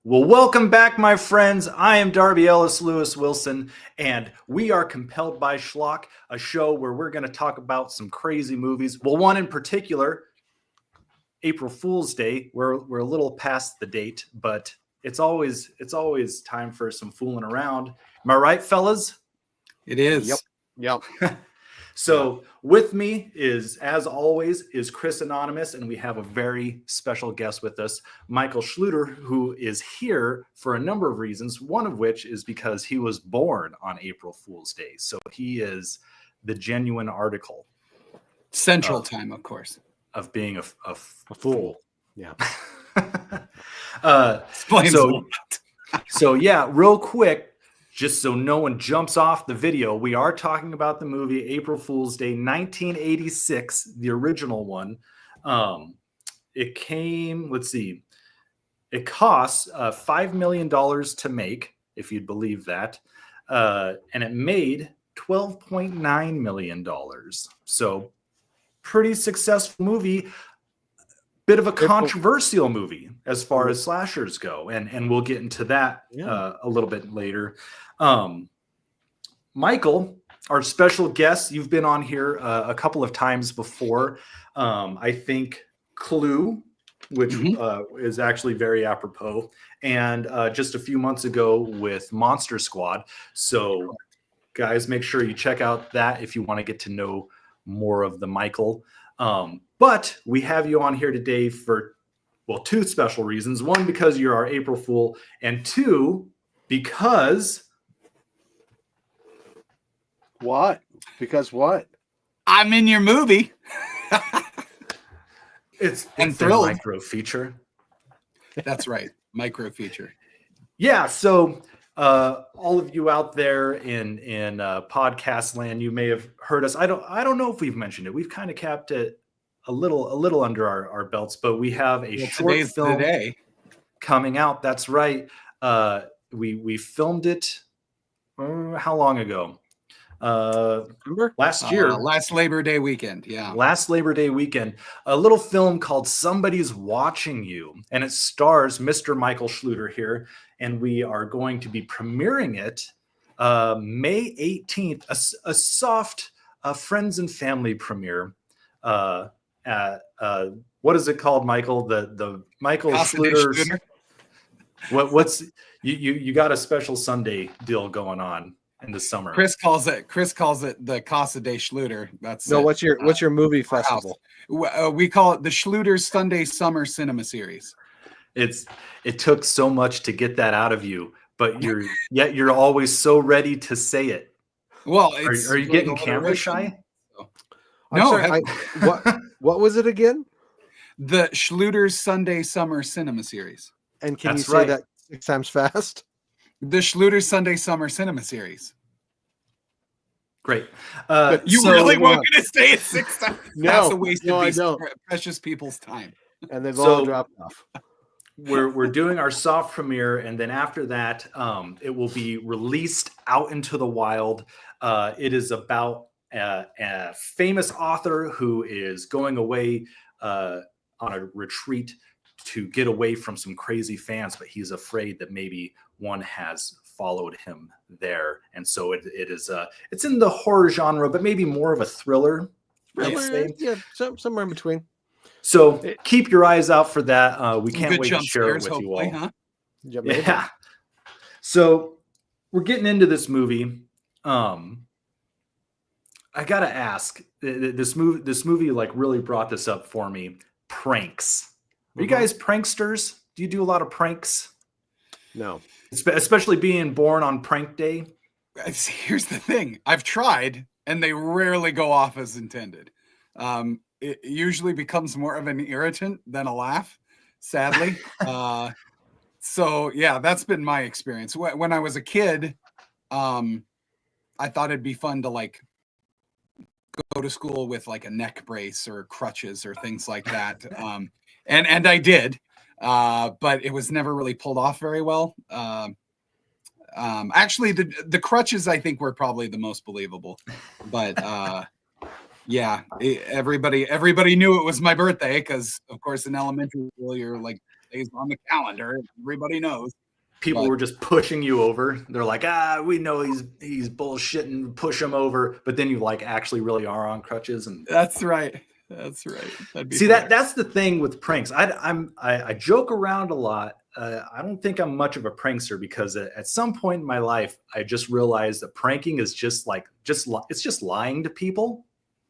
Well, welcome back, my friends. I am Darby Ellis Lewis Wilson, and we are Compelled by Schlock, a show where we're going to talk about some crazy movies. Well, one in particular, April Fool's Day. We're a little past the date, but it's always time for some fooling around. Am I right, fellas? It is. Yep. So with me is, as always, is Chris Anonymous, and we have a very special guest with us, Michael Schluter, who is here for a number of reasons, one of which is because he was born on April Fool's Day. So he is the genuine article. Central time, of course. Of being a fool. Yeah. So yeah, real quick, just so no one jumps off the video, we are talking about the movie April Fool's Day, 1986, the original one. It came, let's see, it costs $5 million to make, if you'd believe that. And it made $12.9 million. So pretty successful movie. Bit of a controversial movie as far as slashers go, and we'll get into that a little bit later. Michael, our special guest, you've been on here a couple of times before. I think Clue, which is actually very apropos, and just a few months ago with Monster Squad. So, guys, make sure you check out that if you want to get to know more of the Michael. But we have you on here today for, well, two special reasons. One, because you're our April Fool, and two, because... What? Because what? I'm in your movie. It's and their thrilled. micro feature. That's right. Micro feature. Yeah, so all of you out there in podcast land, you may have heard us. I don't know if we've mentioned it. We've kind of kept it a little under our belts, but we have a short film coming out. That's right. We filmed it how long ago? Last year. Last Labor Day weekend. Yeah. Last Labor Day weekend. A little film called Somebody's Watching You, and it stars Mr. Michael Schluter here, and we are going to be premiering it May 18th, a soft friends and family premiere at what is it called, Michael? The Michael Schluter's. What's you got a special Sunday deal going on in the summer? Chris calls it the Casa de Schluter. That's no. What's your movie festival? We call it the Schluter's Sunday Summer Cinema Series. It took so much to get that out of you, but you're always so ready to say it. Well, are you getting camera shy? No. What was it again? The Schluter's Sunday Summer Cinema Series. And can you say that 6 times fast? The Schluter's Sunday Summer Cinema Series. Great. You really want me to say it 6 times? No, that's a waste of these precious people's time. And they've all dropped off. We're doing our soft premiere, and then after that, it will be released out into the wild. It is about a famous author who is going away on a retreat to get away from some crazy fans, but he's afraid that maybe one has followed him there. And so it's in the horror genre, but maybe more of a thriller. Yeah, somewhere in between. So keep your eyes out for that. We can't wait to share it with you all. Huh? Yeah. So we're getting into this movie. I gotta ask, this movie like really brought this up for me. Pranks. Are you guys pranksters? Do you do a lot of pranks? No. Especially being born on prank day? Here's the thing. I've tried, and they rarely go off as intended. It usually becomes more of an irritant than a laugh, sadly. So, yeah, that's been my experience. When I was a kid, I thought it'd be fun to, like, go to school with, like, a neck brace or crutches or things like that. And I did, but it was never really pulled off very well. Actually, the crutches, I think, were probably the most believable. But yeah, everybody knew it was my birthday because, of course, in elementary school, you're like days on the calendar. Everybody knows. People were just pushing you over. They're like, we know he's bullshitting, push him over. But then you like actually really are on crutches. And that's right. That's right. See, that's the thing with pranks. I joke around a lot. I don't think I'm much of a prankster because at some point in my life, I just realized that pranking is it's just lying to people.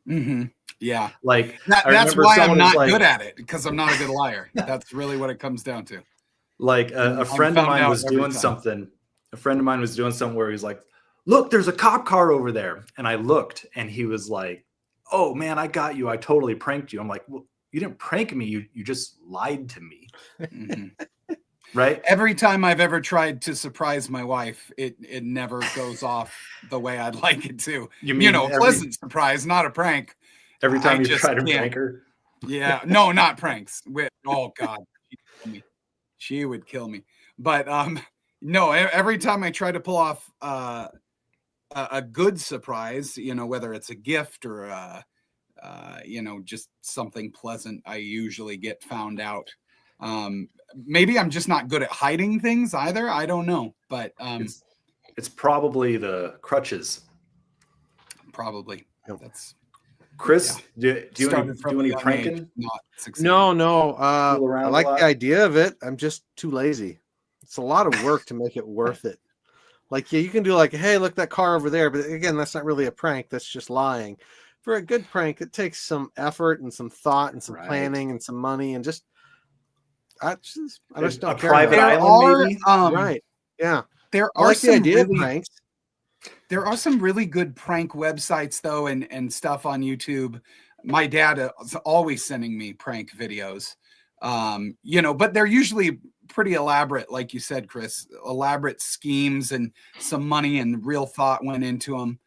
Mm-hmm. Yeah. Like that's why I'm not good at it, because I'm not a good liar. That's really what it comes down to. Like a friend of mine was doing something. A friend of mine was doing something where he's like, "Look, there's a cop car over there." And I looked, and he was like, "Oh man, I got you. I totally pranked you." I'm like, "Well, you didn't prank me. You just lied to me." Mm-hmm. Right? Every time I've ever tried to surprise my wife, it never goes off the way I'd like it to. Pleasant surprise, not a prank. Every time you try to prank her? Yeah. No, not pranks. Oh God. She would kill me. But no, every time I try to pull off a good surprise, whether it's a gift or just something pleasant, I usually get found out. Maybe I'm just not good at hiding things either. I don't know, but it's probably the crutches. Probably. That's Chris. Yeah. Do you do any pranking? No. I like the idea of it. I'm just too lazy. It's a lot of work to make it worth it. Like, yeah, you can do like, hey, look, that car over there. But again, that's not really a prank. That's just lying. For a good prank, it takes some effort and some thought and some planning and some money and I just don't care. Private island, maybe? Right. Yeah. There are some idea of pranks. There are some really good prank websites though, and stuff on YouTube. My dad is always sending me prank videos. But they're usually pretty elaborate, like you said, Chris. Elaborate schemes and some money and real thought went into them.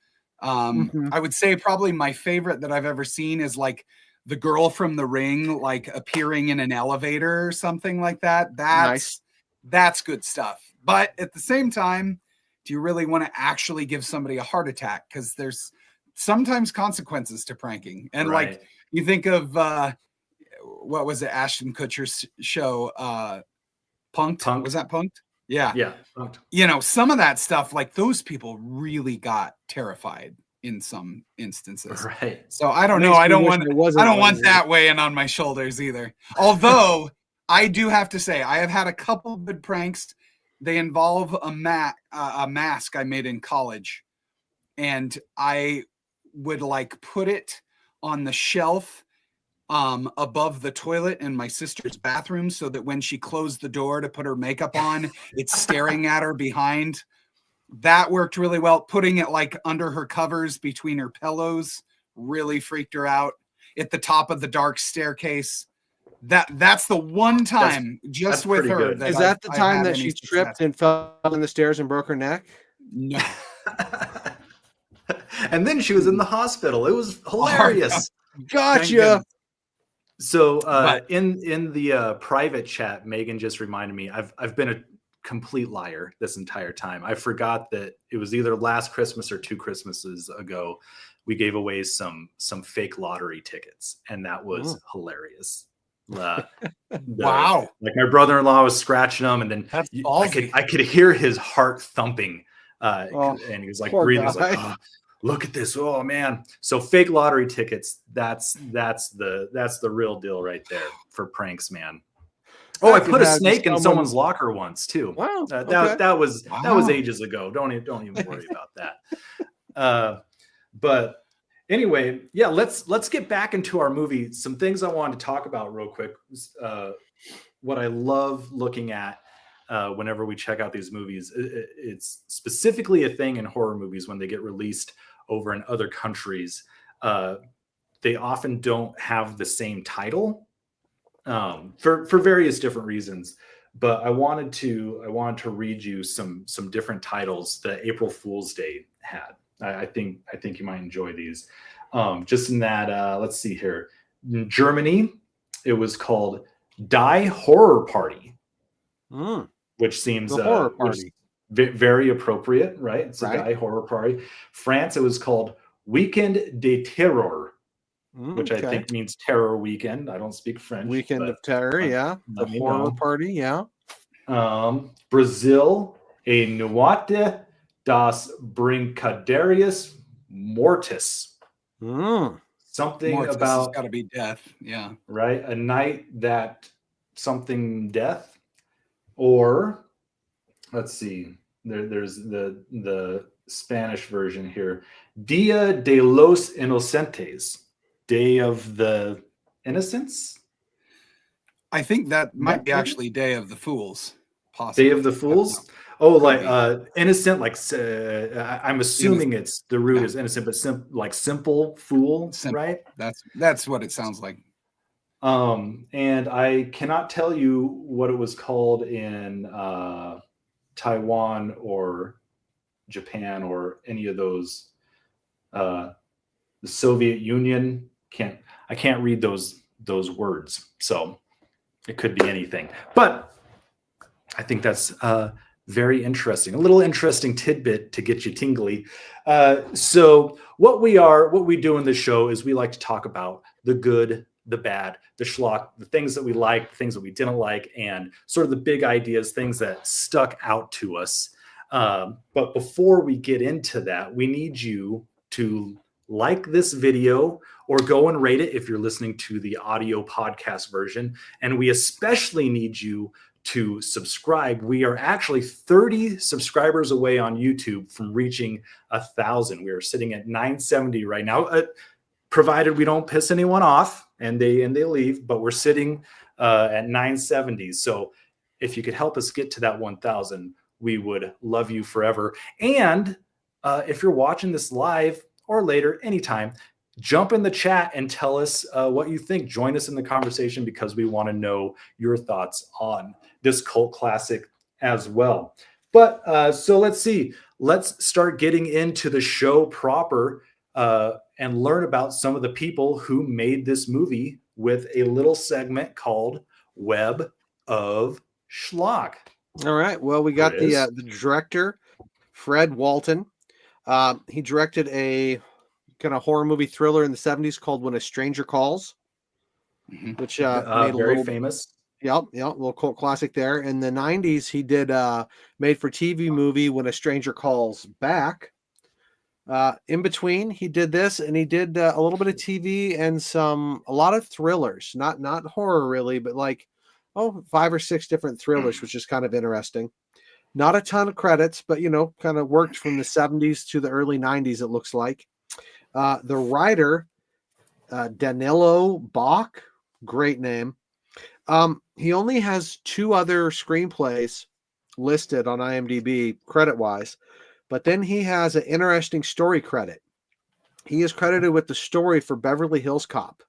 I would say probably my favorite that I've ever seen is like the girl from The Ring, like appearing in an elevator or something like that. That's good stuff. But at the same time, do you really want to actually give somebody a heart attack? Because there's sometimes consequences to pranking. And like you think of what was it, Ashton Kutcher's show, Punked? Was that Punked? Yeah. Yeah. Some of that stuff, like those people really got terrified in some instances. Right. So I don't know. I don't want that weighing on my shoulders either. Although I do have to say, I have had a couple good pranks. They involve a mask I made in college, and I would like put it on the shelf above the toilet in my sister's bathroom so that when she closed the door to put her makeup on, it's staring at her behind. That worked really well. Putting it like under her covers between her pillows really freaked her out. At the top of the dark staircase. That's the one time that's with her. Is that the time that she tripped and fell in the stairs and broke her neck? No. And then she was in the hospital. It was hilarious. Gotcha. So in the private chat, Megan just reminded me, I've been a complete liar this entire time. I forgot that it was either last Christmas or 2 Christmases ago. We gave away some fake lottery tickets, and that was hilarious. Wow. Like my brother-in-law was scratching them, and then I could hear his heart thumping. And he was like breathing. He was like, oh, look at this. Oh man. So fake lottery tickets, that's the real deal right there for pranks, man. Oh, I put a snake in someone's locker once too. Wow. That was ages ago. Don't even worry about that. But anyway, yeah, let's get back into our movie. Some things I wanted to talk about real quick. What I love looking at whenever we check out these movies, it's specifically a thing in horror movies when they get released over in other countries. They often don't have the same title for various different reasons. But I wanted to read you some different titles that April Fool's Day had. I think you might enjoy these. Just in that, let's see here. In Germany, it was called Die Horror Party, which seems horror party. Very appropriate, right? It's a Die Horror Party. France, it was called Weekend de Terror. which I think means terror weekend. I don't speak French. Weekend of Terror, yeah. The horror party, yeah. Brazil, a Noite das Brincadeiras Mortis. Something Mortis about... has got to be death, yeah. Right? A night that something death. Or, let's see, there's the Spanish version here. Dia de los Inocentes. Day of the Innocents? I think that might be actually Day of the Fools. Possibly. Day of the Fools? Oh, like innocent, like I'm assuming it's the root is innocent, but like simple fool, right? That's what it sounds like. And I cannot tell you what it was called in Taiwan or Japan or any of those. The Soviet Union I can't read those words, so it could be anything. But I think that's very interesting. A little interesting tidbit to get you tingly. So what we do in the show is we like to talk about the good, the bad, the schlock, the things that we like, things that we didn't like, and sort of the big ideas, things that stuck out to us. But before we get into that, we need you to like this video or go and rate it if you're listening to the audio podcast version. And we especially need you to subscribe. We are actually 30 subscribers away on YouTube from reaching 1,000. We are sitting at 970 right now, provided we don't piss anyone off and they leave, but we're sitting at 970. So if you could help us get to that 1,000, we would love you forever. And if you're watching this live or later, anytime, jump in the chat and tell us what you think. Join us in the conversation because we want to know your thoughts on this cult classic as well. But so let's see. Let's start getting into the show proper and learn about some of the people who made this movie with a little segment called Web of Schlock. All right. Well, we got the director, Fred Walton. He directed a kind of horror movie thriller in the 70s called When a Stranger Calls, which made very famous. Yep, little cult classic there. In the 90s, he did made for TV movie When a Stranger Calls Back. In between, he did this, and he did a little bit of TV and a lot of thrillers, not horror really, but like 5 or 6 different thrillers, which is kind of interesting. Not a ton of credits, but kind of worked from the 70s to the early 90s. It looks like the writer Danilo Bach, great name. He only has 2 other screenplays listed on IMDb credit-wise, but then he has an interesting story credit. He is credited with the story for Beverly Hills Cop.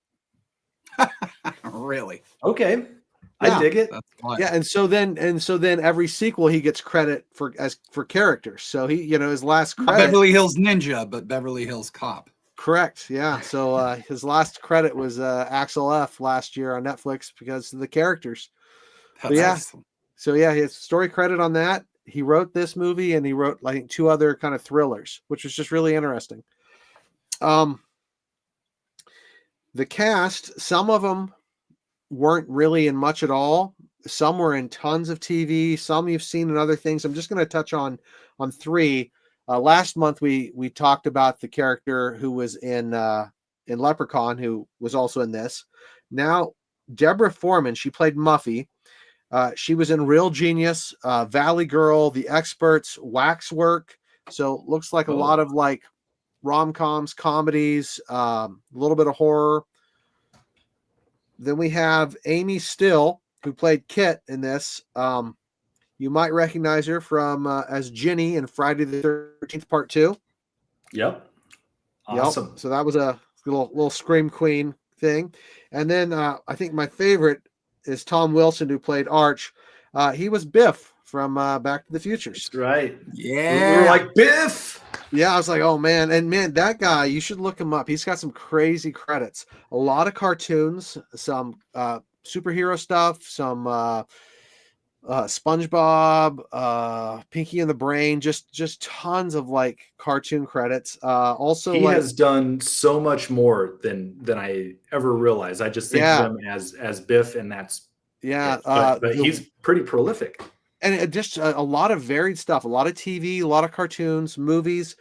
Really? Okay. I dig it. Yeah, and so then every sequel he gets credit for characters. So he, his last credit, Beverly Hills Ninja, but Beverly Hills Cop. Correct. Yeah. So his last credit was Axel F last year on Netflix because of the characters. That's awesome. So yeah, his story credit on that. He wrote this movie and he wrote like 2 other kind of thrillers, which was just really interesting. The cast, some of them weren't really in much at all. Some were in tons of TV. Some you've seen in other things. I'm just going to touch on 3. Last month we talked about the character who was in Leprechaun, who was also in this. Now Deborah Foreman, she played Muffy. She was in Real Genius, Valley Girl, The Experts, Waxwork. So looks like a lot of like rom-coms, comedies, a little bit of horror. Then we have Amy Still, who played Kit in this. You might recognize her from as Ginny in Friday the 13th Part 2. Yep. Awesome. Yep. So that was a little Scream Queen thing. And then I think my favorite is Tom Wilson, who played Arch. He was Biff from Back to the Future. That's right. Yeah. We were like, Biff! Yeah, I was like, oh, man. And, man, that guy, you should look him up. He's got some crazy credits. A lot of cartoons, some superhero stuff, some SpongeBob, Pinky and the Brain, just tons of like cartoon credits. Also, he like, has done so much more than I ever realized. I just think of him as Biff, and that's it. But he's pretty prolific. And just a lot of varied stuff, a lot of TV, a lot of cartoons, movies.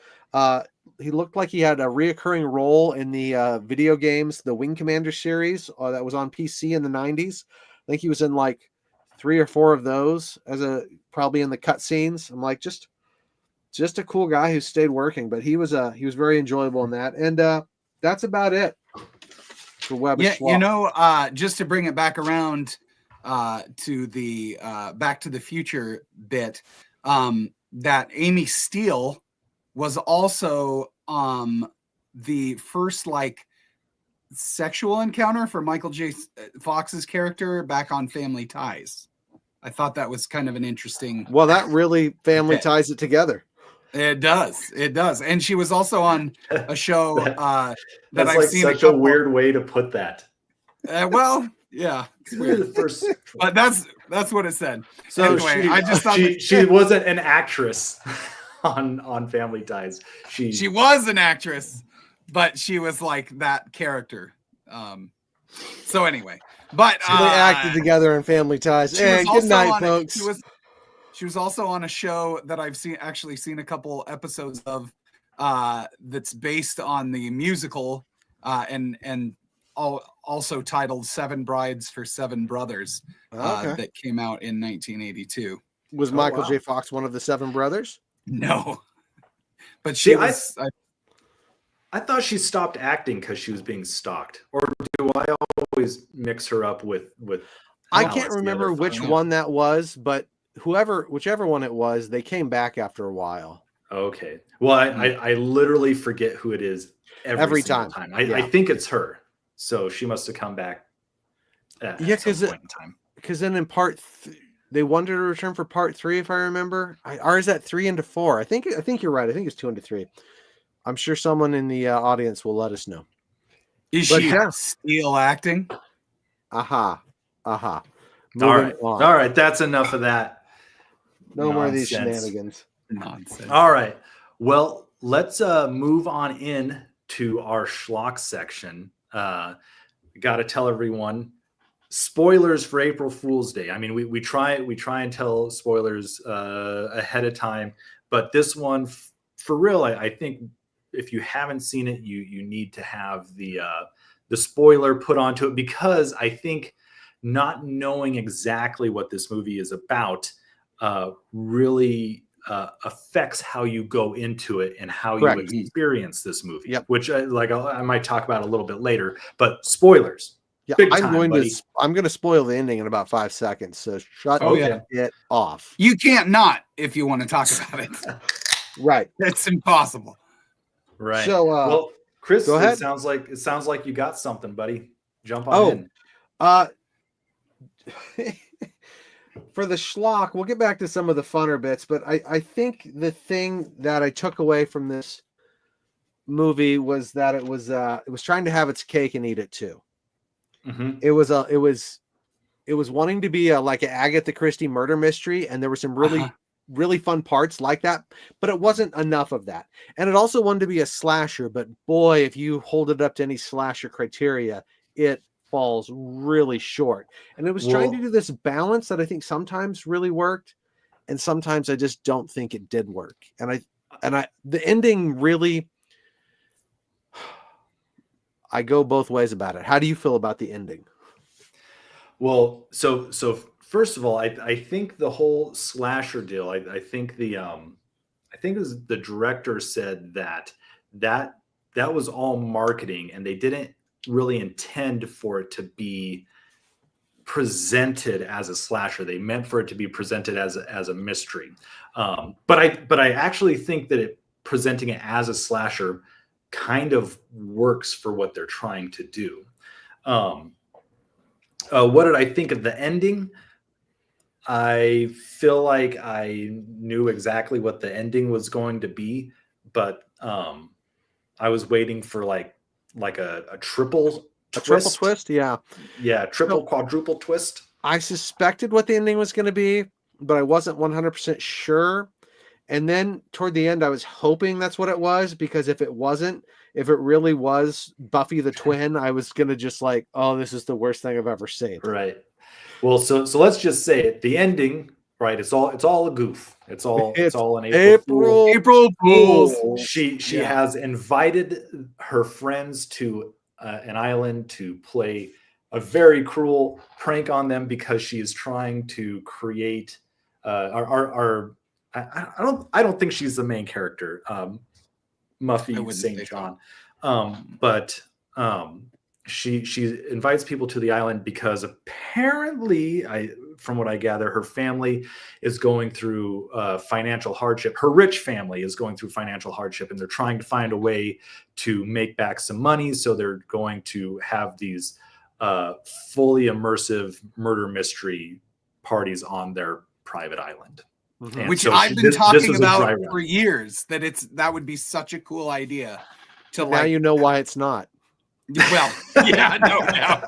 He looked like he had a reoccurring role in the video games, the Wing Commander series that was on PC in the 90s. I think he was in like 3 or 4 of those probably in the cutscenes. I'm like, just a cool guy who stayed working, but he was very enjoyable in that. And that's about it for Web of Schlock. Just to bring it back around to the Back to the Future bit, that Amy Steele was also the first like sexual encounter for Michael J. Fox's character back on Family Ties. I thought that was kind of an interesting. Well, that really Family Ties it together. It does. And she was also on a show that that's I've like seen. Such a weird way to put that. Well, yeah, it's weird. But that's what it said. So anyway, I just thought she wasn't an actress on Family Ties. She was an actress, but she was like that character. So anyway, but so they acted together in Family Ties. Hey, good night, folks. She was also on a show that I've seen a couple episodes of that's based on the musical and also titled Seven Brides for Seven Brothers that came out in 1982. Was Michael J. Fox one of the 7 brothers? No, but she was. I thought she stopped acting because she was being stalked, or do I always mix her up with? I can't remember which one that was, but whichever one it was, they came back after a while. Okay, well, I literally forget who it is every time. I think it's her, so she must have come back. At some point in time. Because then in they wanted to return for part 3, if I remember. Or is that 3 into 4? I think you're right. I think it's 2 into 3. I'm sure someone in the audience will let us know. Is she still acting? Aha. All right. That's enough of that. No more of these shenanigans. Nonsense. All right. Well, let's move on in to our Schlock section. Got to tell everyone. Spoilers for April Fool's Day. I mean, we try and tell spoilers ahead of time, but this one, for real, I think if you haven't seen it, you need to have the spoiler put onto it, because I think not knowing exactly what this movie is about really affects how you go into it and how you experience this movie. Yep. Which I might talk about a little bit later. But spoilers. Yeah, I'm going to spoil the ending in about 5 seconds. So shut it off. You can't not if you want to talk about it. Right. It's impossible. Right. So well, Chris, go ahead. It sounds like you got something, buddy. Jump on in. For the Schlock, we'll get back to some of the funner bits, but I think the thing that I took away from this movie was that it was trying to have its cake and eat it too. Mm-hmm. It was wanting to be like an Agatha Christie murder mystery, and there were some really fun parts like that, but it wasn't enough of that. And it also wanted to be a slasher, but boy, if you hold it up to any slasher criteria, it falls really short. And it was trying to do this balance that I think sometimes really worked, and sometimes I just don't think it did work. And the ending really, I go both ways about it. How do you feel about the ending? Well, so first of all, I think the whole slasher deal, I think it was the director said that was all marketing, and they didn't really intend for it to be presented as a slasher. They meant for it to be presented as a mystery. But I actually think that presenting it as a slasher kind of works for what they're trying to do. What did I think of the ending? I feel like I knew exactly what the ending was going to be, but I was waiting for like a triple twist. Triple twist, yeah, quadruple twist. I suspected what the ending was going to be, but I wasn't 100% sure. And then toward the end, I was hoping that's what it was, because if it wasn't, if it really was Buffy the twin, I was going to just like, oh, this is the worst thing I've ever seen. Right. Well, so let's just say it. The ending, right? It's all a goof. It's all an April Fools. She has invited her friends to an island to play a very cruel prank on them because she is trying to create I don't think she's the main character, Muffy St. John, but she invites people to the island because apparently, from what I gather, her family is going through financial hardship. Her rich family is going through financial hardship, and they're trying to find a way to make back some money. So they're going to have these fully immersive murder mystery parties on their private island. Mhm. Which so I've been talking a about dry run. for years, that would be such a cool idea. To Now you know why it's not. Well, yeah, no doubt.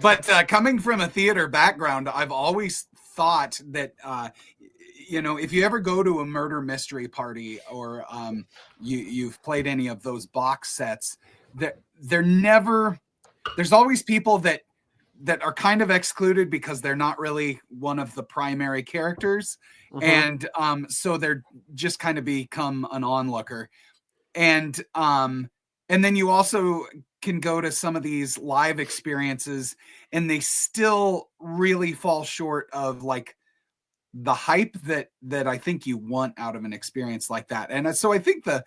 But coming from a theater background, I've always thought that, if you ever go to a murder mystery party, or you've played any of those box sets, there's always people that are kind of excluded because they're not really one of the primary characters. Mhm. And so they're just kind of become an onlooker. And then you also can go to some of these live experiences and they still really fall short of like the hype that I think you want out of an experience like that. And so I think the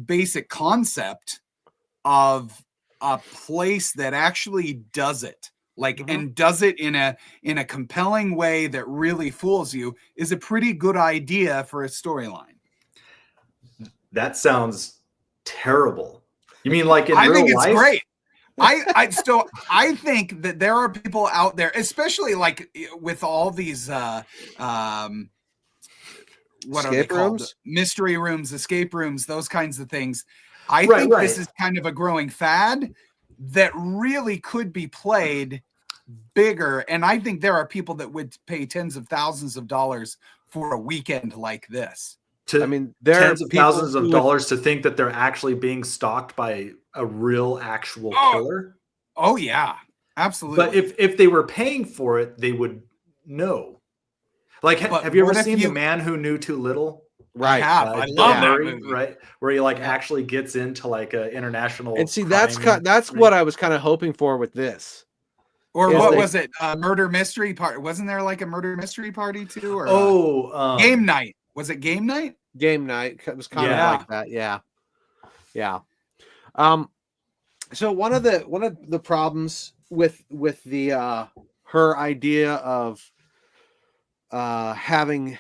basic concept of a place that actually does it, like, and does it in a compelling way that really fools you, is a pretty good idea for a storyline. That sounds terrible. You mean like in I real think it's life? great. I think that there are people out there, especially like with all these what are they called? Mystery rooms, escape rooms, those kinds of things. I think this is kind of a growing fad that really could be played bigger. And I think there are people that would pay tens of thousands of dollars for a weekend like this. I mean, there tens are of thousands of dollars to think that they're actually being stalked by a real actual killer. Oh yeah, absolutely. But if they were paying for it, they would know. Like, have you ever seen The Man Who Knew Too Little? Right. I love that movie. Right, where he actually gets into like an international. And see, that's what I was kind of hoping for with this. Or what was it? Murder mystery party? Wasn't there like a murder mystery party too? Or game night? Was it game night? Game night. It was kind of like that. Yeah. Yeah. So one of the problems with the her idea of having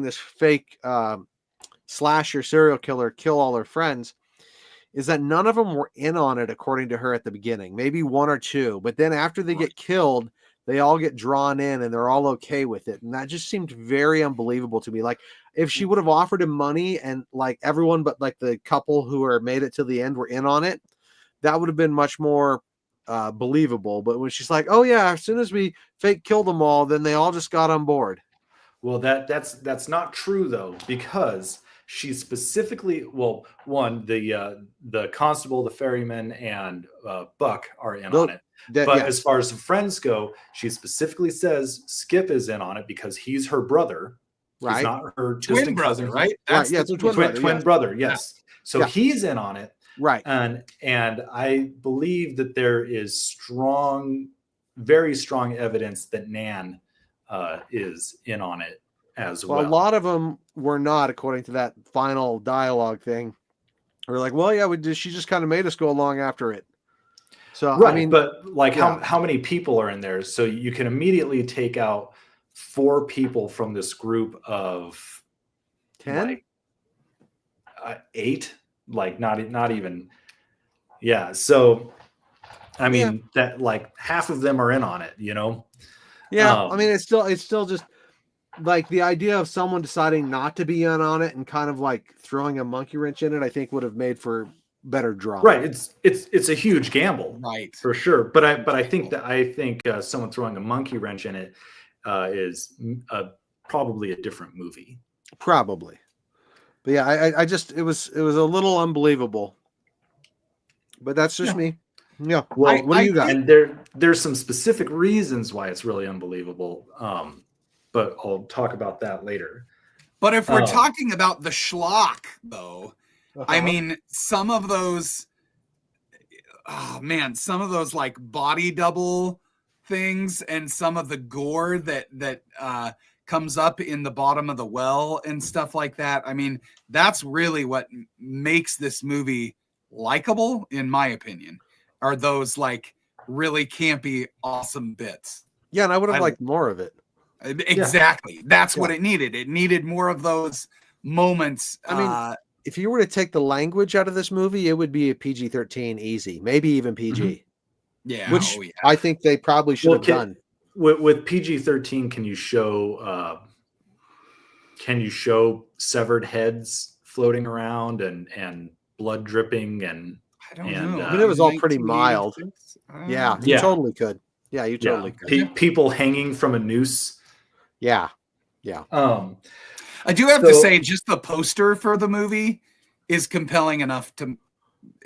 this fake slasher serial killer kill all her friends is that none of them were in on it, according to her at the beginning. Maybe one or two, but then after they get killed, they all get drawn in and they're all okay with it. And that just seemed very unbelievable to me. Like, if she would have offered him money and like everyone but like the couple who are made it to the end were in on it, that would have been much more believable. But when she's like, oh yeah, as soon as we fake killed them all, then they all just got on board. Well, that's not true though, because she specifically, one, the constable, the ferryman, and Buck are in on it. But as far as the friends go, she specifically says Skip is in on it because he's her brother. Right. He's not her twin brother, right? That's right. Yeah, twin brother. Yes. Yeah. So he's in on it. Right. And I believe that there is very strong evidence that Nan is in on it as well. A lot of them were not, according to that final dialogue thing. We're like, well, yeah, she just kind of made us go along after it. So right, I mean, but like how many people are in there? So you can immediately take out 4 people from this group of 10, 8, like not even. Yeah. So I mean that like half of them are in on it, you know? Yeah. I mean, it's still just like the idea of someone deciding not to be in on it and kind of like throwing a monkey wrench in it, I think would have made for better drawn. Right. It's a huge gamble, Right. for sure. But I think someone throwing a monkey wrench in it is probably a different movie. Probably. But yeah, I just it was a little unbelievable. But that's just me. Yeah. Well, what do you got? And there's some specific reasons why it's really unbelievable. But I'll talk about that later. But if we're talking about the schlock, though, I mean, some of those, some of those like body double things and some of the gore that comes up in the bottom of the well and stuff like that. I mean, that's really what makes this movie likable, in my opinion, are those like really campy, awesome bits. Yeah, and I would have liked more of it. Exactly. Yeah. That's what it needed. It needed more of those moments. I mean, if you were to take the language out of this movie, it would be a PG-13 easy, maybe even PG. Mm-hmm. Yeah. Which I think they probably should have done. With PG-13, can you show severed heads floating around and blood dripping and I don't know. I mean, it was all pretty mild. Yeah, you totally could. Yeah, you totally could. People hanging from a noose. Yeah. I do have to say, just the poster for the movie is compelling enough to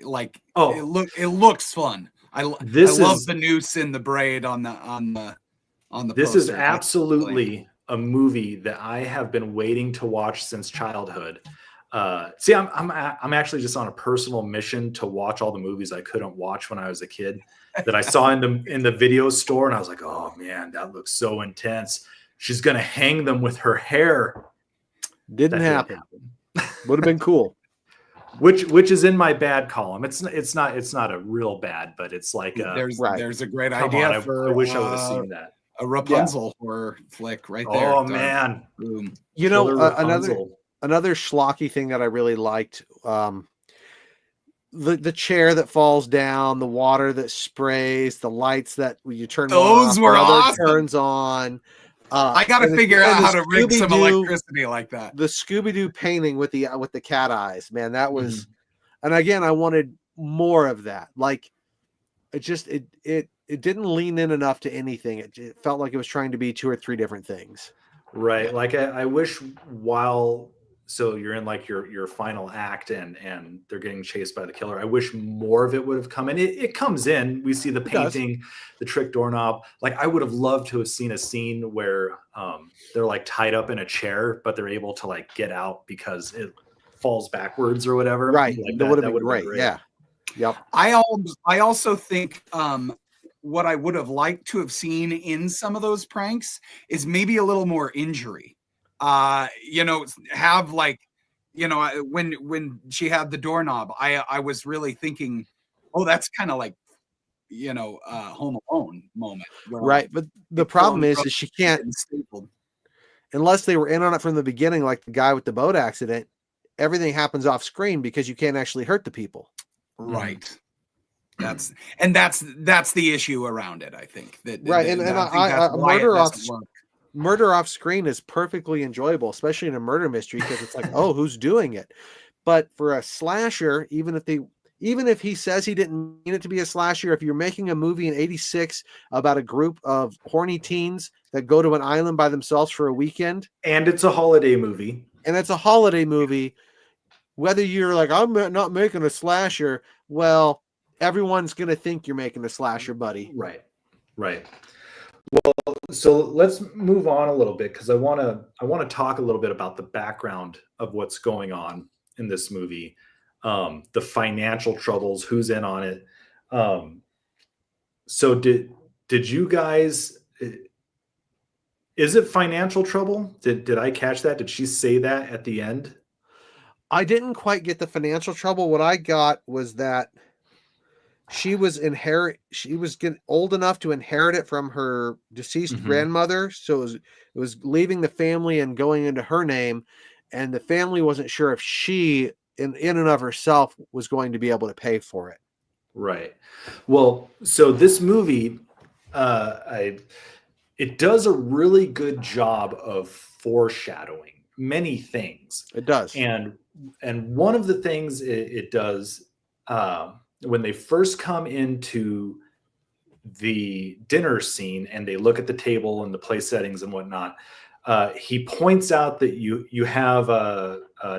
like. It looks fun. I love the noose and the braid on the. This poster. Is absolutely a movie that I have been waiting to watch since childhood. See, I'm actually just on a personal mission to watch all the movies I couldn't watch when I was a kid that I saw in the video store, and I was like, oh man, that looks so intense. She's gonna hang them with her hair. Didn't happen. Would have been cool. Which is in my bad column. It's not a real bad, but it's like there's a great idea. I wish I would have seen that. A Rapunzel horror flick right there. Oh man, boom. You know, another schlocky thing that I really liked. The chair that falls down, the water that sprays, the lights that you turn those off, were awesome. Turns on. I got to figure out how to rig some electricity like that. The Scooby-Doo painting with the cat eyes, man, that was. And again, I wanted more of that. Like, it didn't lean in enough to anything. It felt like it was trying to be two or three different things. Right. Like I wish so you're in like your final act and they're getting chased by the killer. I wish more of it would have come in. It comes in. We see the painting, the trick doorknob. Like I would have loved to have seen a scene where they're like tied up in a chair, but they're able to like get out because it falls backwards or whatever. Right. Like that would have been great. Yeah. Yep. I also think what I would have liked to have seen in some of those pranks is maybe a little more injury. Have like, when she had the doorknob, I was really thinking, oh, that's kind of like, Home Alone moment. Right. But the problem is she can't, unless they were in on it from the beginning, like the guy with the boat accident, everything happens off screen because you can't actually hurt the people. Right. That's the issue around it. I think right. And murder off screen is perfectly enjoyable, especially in a murder mystery, because it's like, oh, who's doing it? But for a slasher, even if he says he didn't mean it to be a slasher, if you're making a movie in '86 about a group of horny teens that go to an island by themselves for a weekend, and it's a holiday movie, whether you're like, I'm not making a slasher, well, everyone's gonna think you're making a slasher, buddy. Right. Well, so let's move on a little bit because I want to talk a little bit about the background of what's going on in this movie, the financial troubles, who's in on it. So did you guys? Is it financial trouble? Did I catch that? Did she say that at the end? I didn't quite get the financial trouble. What I got was that she was getting old enough to inherit it from her deceased grandmother. So it was leaving the family and going into her name. And the family wasn't sure if she in and of herself was going to be able to pay for it. Right. Well, so this movie, it does a really good job of foreshadowing many things. It does. And one of the things it does when they first come into the dinner scene and they look at the table and the place settings and whatnot, he points out that you have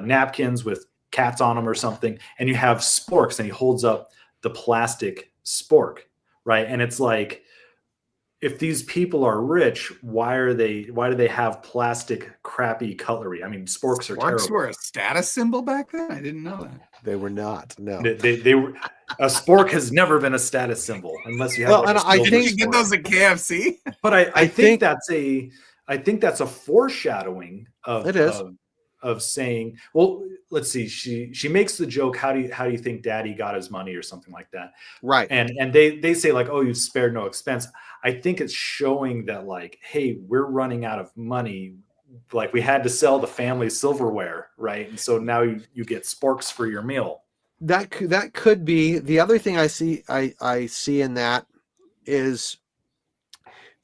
napkins with cats on them or something, and you have sporks, and he holds up the plastic spork, right? And it's like, if these people are rich, why do they have plastic crappy cutlery? I mean, sporks are terrible. Sporks were a status symbol back then? I didn't know that. They were not. No, they were. A spork has never been a status symbol unless you have. Well, and I think you get those at KFC. But I think that's a foreshadowing of it is. Of saying, well, let's see. She makes the joke. How do you think Daddy got his money or something like that? Right. And they say like, oh, you've spared no expense. I think it's showing that like, hey, we're running out of money. Like we had to sell the family silverware, right? And so now you get sporks for your meal. That could be. The other thing I see in that is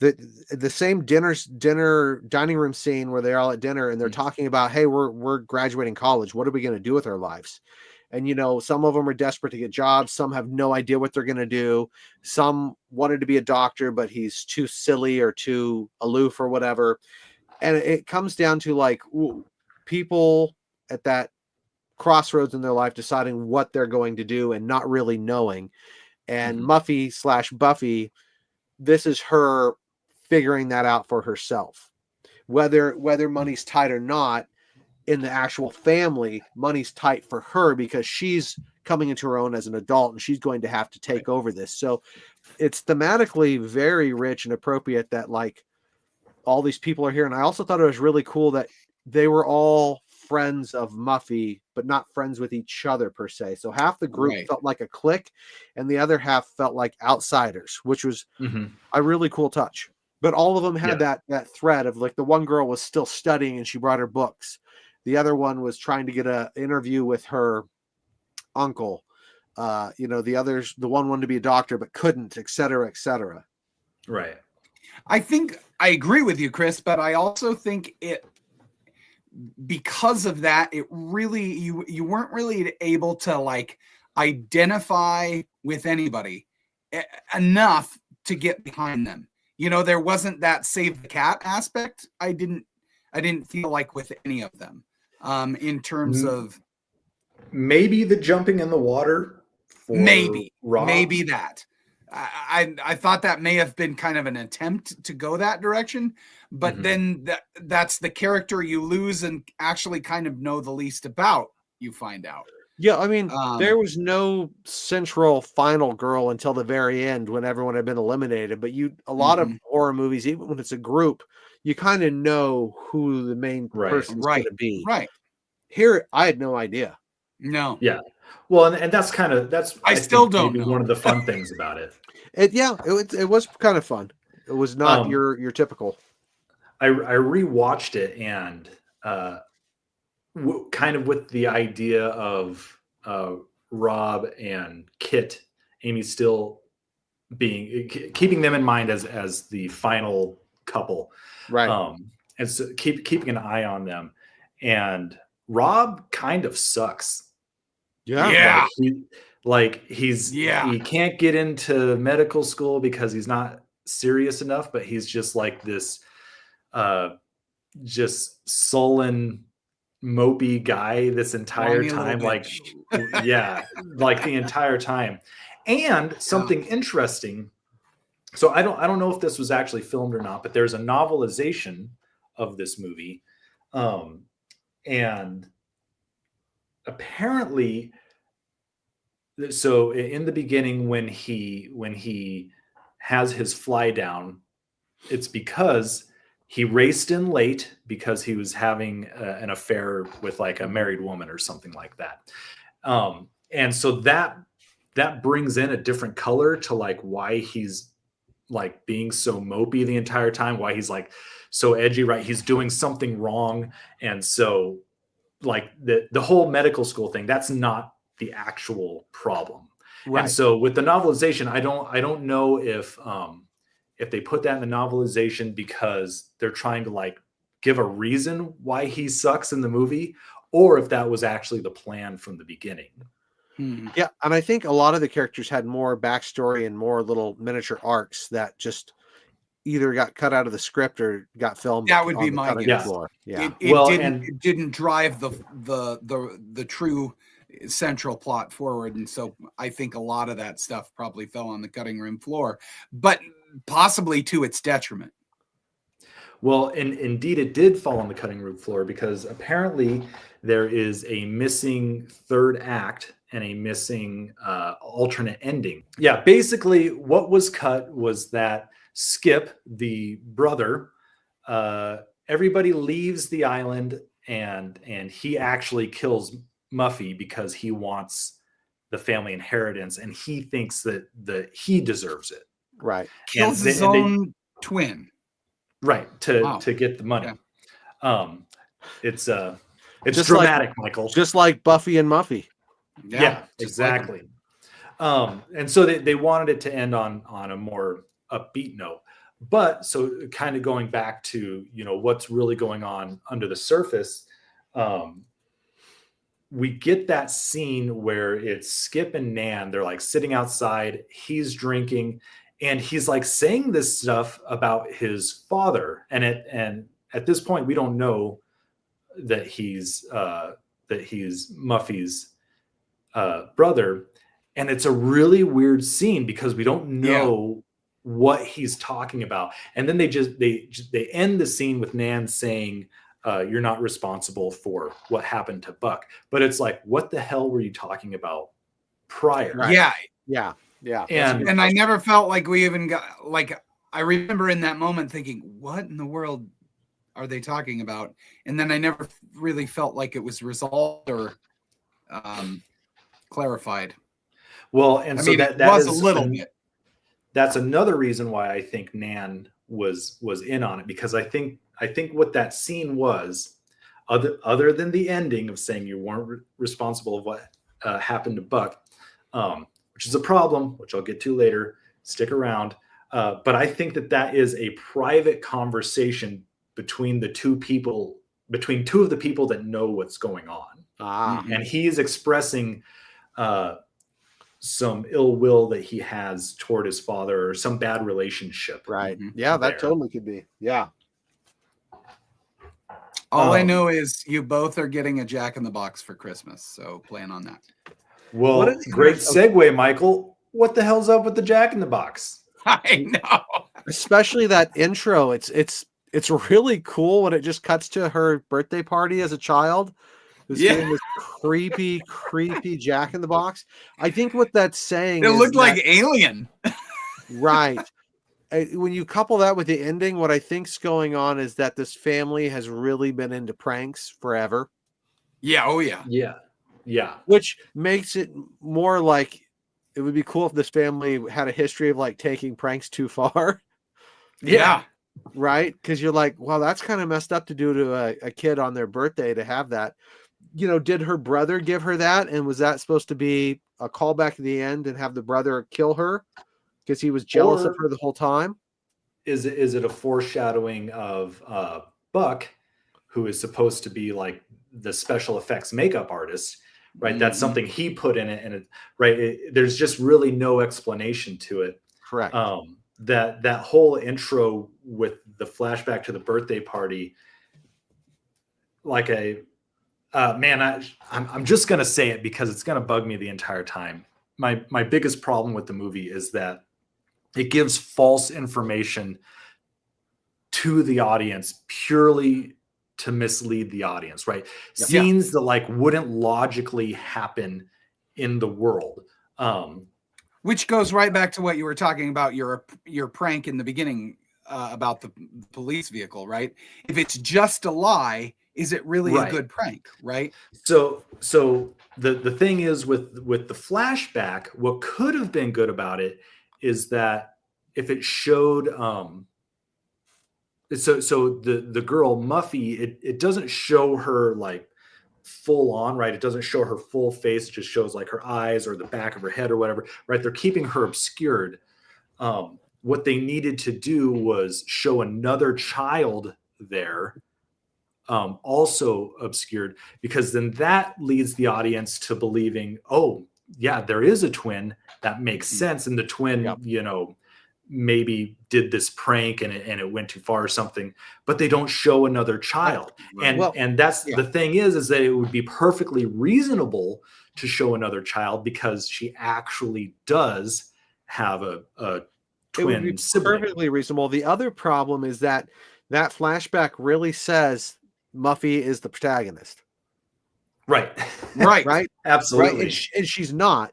the same dining room scene where they're all at dinner and they're talking about, hey, we're graduating college. What are we going to do with our lives? And, some of them are desperate to get jobs. Some have no idea what they're going to do. Some wanted to be a doctor, but he's too silly or too aloof or whatever. And it comes down to like people at that crossroads in their life deciding what they're going to do and not really knowing. And Muffy/Buffy, this is her figuring that out for herself. Whether money's tight or not, in the actual family, money's tight for her because she's coming into her own as an adult and she's going to have to take over this. So it's thematically very rich and appropriate that like all these people are here. And I also thought it was really cool that they were all friends of Muffy, but not friends with each other per se. So half the group felt like a clique and the other half felt like outsiders, which was a really cool touch. But all of them had that thread of like the one girl was still studying and she brought her books. The other one was trying to get an interview with her uncle. The one wanted to be a doctor but couldn't, et cetera, et cetera. Right. I think I agree with you, Chris, but I also think because of that, it really, you weren't really able to like identify with anybody enough to get behind them. There wasn't that save the cat aspect. I didn't feel like with any of them. In terms of maybe the jumping in the water for maybe Rob. That I thought that may have been kind of an attempt to go that direction, but then that's the character you lose and actually kind of know the least about, you find out. Yeah, I mean, there was no central final girl until the very end when everyone had been eliminated. But a lot of horror movies, even when it's a group, you kind of know who the main person's going to be. Right. Here, I had no idea. No. Yeah. Well, and that's I still don't know. One of the fun things about it. It was kind of fun. It was not your typical. I rewatched it and kind of with the idea of Rob and Kit, Amy still keeping them in mind as the final couple, right? And so keeping an eye on them. And Rob kind of sucks. Yeah. He can't get into medical school because he's not serious enough, but he's just like this just sullen, mopey guy this entire time. Like the entire time. And something interesting. So I don't know if this was actually filmed or not, but there's a novelization of this movie. And apparently, so in the beginning, when he has his fly down, it's because he raced in late because he was having an affair with like a married woman or something like that. And so that brings in a different color to like why he's like being so mopey the entire time, why he's like so edgy, right? He's doing something wrong. And so like the whole medical school thing, that's not the actual problem. Right. And so with the novelization, I don't know if they put that in the novelization because they're trying to like give a reason why he sucks in the movie, or if that was actually the plan from the beginning. Yeah, and I think a lot of the characters had more backstory and more little miniature arcs that just either got cut out of the script or got filmed. That would on be the my cutting guess. floor. Yeah. It didn't drive the true central plot forward, and so I think a lot of that stuff probably fell on the cutting room floor, but possibly to its detriment. Well, and indeed it did fall on the cutting room floor, because apparently there is a missing third act and a missing alternate ending. Yeah, basically what was cut was that Skip, the brother, everybody leaves the island, and he actually kills Muffy because he wants the family inheritance, and he thinks that he deserves it. Right. Kills his own twin. Right, to get the money. Yeah. It's Just dramatic, Michael. Just like Buffy and Muffy. Yeah, exactly. And so they wanted it to end on a more upbeat note. But so kind of going back to, what's really going on under the surface, we get that scene where it's Skip and Nan. They're like sitting outside, he's drinking, and he's like saying this stuff about his father. And at this point, we don't know that he's Muffy's brother. And it's a really weird scene because we don't know what he's talking about. And then they end the scene with Nan saying, you're not responsible for what happened to Buck. But it's like, what the hell were you talking about prior? Right. Yeah. And I never felt like we even got, like, I remember in that moment thinking, what in the world are they talking about? And then I never really felt like it was resolved or clarified. Well, and that was is a little bit. That's another reason why I think Nan was in on it, because I think what that scene was, other than the ending of saying you weren't responsible of what happened to Buck, which is a problem, which I'll get to later. Stick around. But I think that is a private conversation between two of the people that know what's going on. And he is expressing some ill will that he has toward his father, or some bad relationship. Right. Yeah, that totally could be. Yeah. All I know is you both are getting a Jack in the Box for Christmas, so plan on that. Well, great segue, Michael. What the hell's up with the Jack in the Box? I know. Especially that intro. It's really cool when it just cuts to her birthday party as a child. This creepy Jack in the Box. I think what that's saying it looked like Alien. Right. When you couple that with the ending, what I think's going on is that this family has really been into pranks forever. Yeah. Oh, yeah. Yeah. Which makes it more like it would be cool if this family had a history of like taking pranks too far. Yeah. Right. Because you're like, well, that's kind of messed up to do to a kid on their birthday to have that. Did her brother give her that? And was that supposed to be a callback at the end and have the brother kill her because he was jealous of her the whole time? Is it a foreshadowing of Buck, who is supposed to be like the special effects makeup artist, right? That's something he put in it, and there's just really no explanation to it. Correct. That whole intro with the flashback to the birthday party, like I'm just gonna say it because it's gonna bug me the entire time. My biggest problem with the movie is that it gives false information to the audience purely to mislead the audience, right? Yep. Scenes that like wouldn't logically happen in the world. Which goes right back to what you were talking about, your prank in the beginning about the police vehicle, right? If it's just a lie, is it really a good prank, right? So the thing is with the flashback, what could have been good about it is that if it showed so the girl Muffy, it doesn't show her like full on, right? It doesn't show her full face, it just shows like her eyes or the back of her head or whatever, right? They're keeping her obscured. What they needed to do was show another child there, also obscured, because then that leads the audience to believing, oh, yeah, there is a twin, that makes sense. And the twin, you know, maybe did this prank and it went too far or something, but they don't show another child. And that's the thing is that it would be perfectly reasonable to show another child because she actually does have a twin it would be sibling. perfectly reasonable. The other problem is that flashback really says Muffy is the protagonist. Right. Right. Absolutely. Right. And she's not.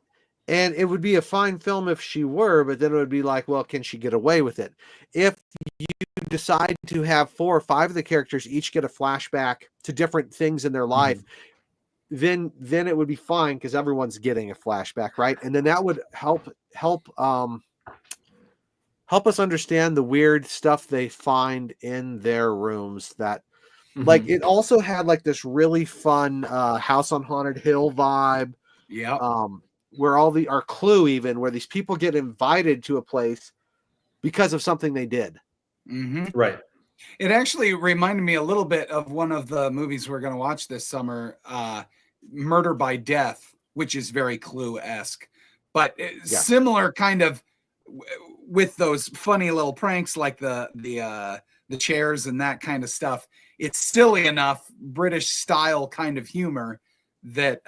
And it would be a fine film if she were, but then it would be like, well, can she get away with it? If you decide to have 4 or 5 of the characters each get a flashback to different things in their life, then it would be fine because everyone's getting a flashback, right? And then that would help us understand the weird stuff they find in their rooms. That like it also had like this really fun House on Haunted Hill vibe. Where our Clue, even where these people get invited to a place because of something they did. Right. It actually reminded me a little bit of one of the movies we're going to watch this summer, Murder by Death, which is very Clue-esque, but similar kind of with those funny little pranks like the chairs and that kind of stuff. It's silly enough, British style kind of humor that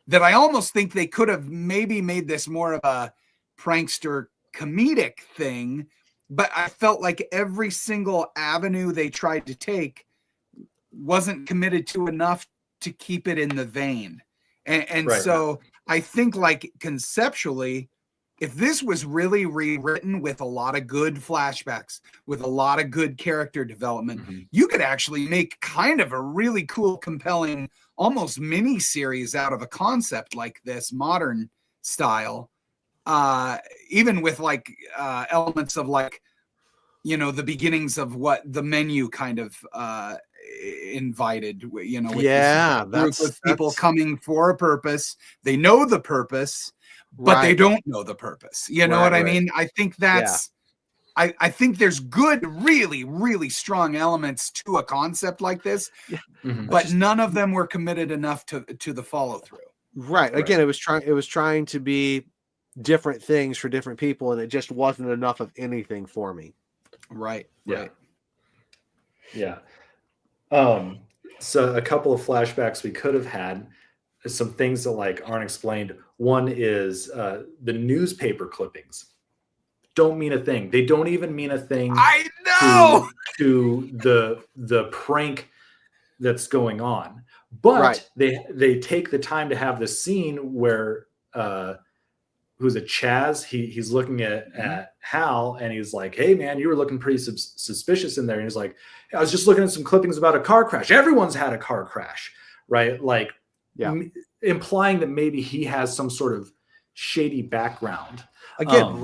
that I almost think they could have maybe made this more of a prankster comedic thing, but I felt like every single avenue they tried to take wasn't committed to enough to keep it in the vein. And so I think like conceptually, if this was really rewritten with a lot of good flashbacks, with a lot of good character development, you could actually make kind of a really cool, compelling, almost mini series out of a concept like this, modern style, even with like elements of like, you know, the beginnings of what the menu kind of invited, you know, with this group of people coming for a purpose. They know the purpose, but they don't know the purpose. You know what I mean? I think that's, I think there's good, really, really strong elements to a concept like this, but none of them were committed enough to the follow through. Right. Again, it was trying to be different things for different people, and it just wasn't enough of anything for me. Right. Yeah. So a couple of flashbacks we could have had, some things that like aren't explained. One is the newspaper clippings don't mean a thing. They don't even mean a thing. I know to the prank that's going on. But they take the time to have the scene where who's it, Chaz? He's looking at Hal and he's like, "Hey man, you were looking pretty suspicious in there." And he's like, "I was just looking at some clippings about a car crash. Everyone's had a car crash," right? Like, implying that maybe he has some sort of shady background. Again,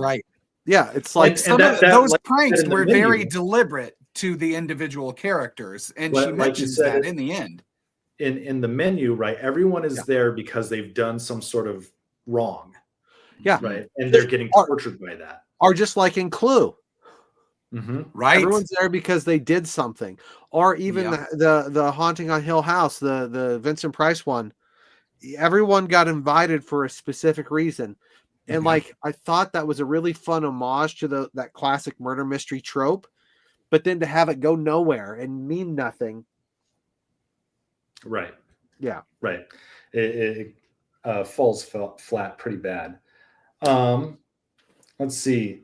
yeah, it's like those like pranks were very deliberate to the individual characters, and she mentions that in the end. In the menu, right? Everyone is there because they've done some sort of wrong. Right. And they're getting tortured by that. Or just like in Clue. Right. Everyone's there because they did something. Or even the Haunting on Hill House, the Vincent Price one. Everyone got invited for a specific reason. And like I thought that was a really fun homage to that classic murder mystery trope, but then to have it go nowhere and mean nothing. Right. Yeah. Right. It falls flat pretty bad. Let's see.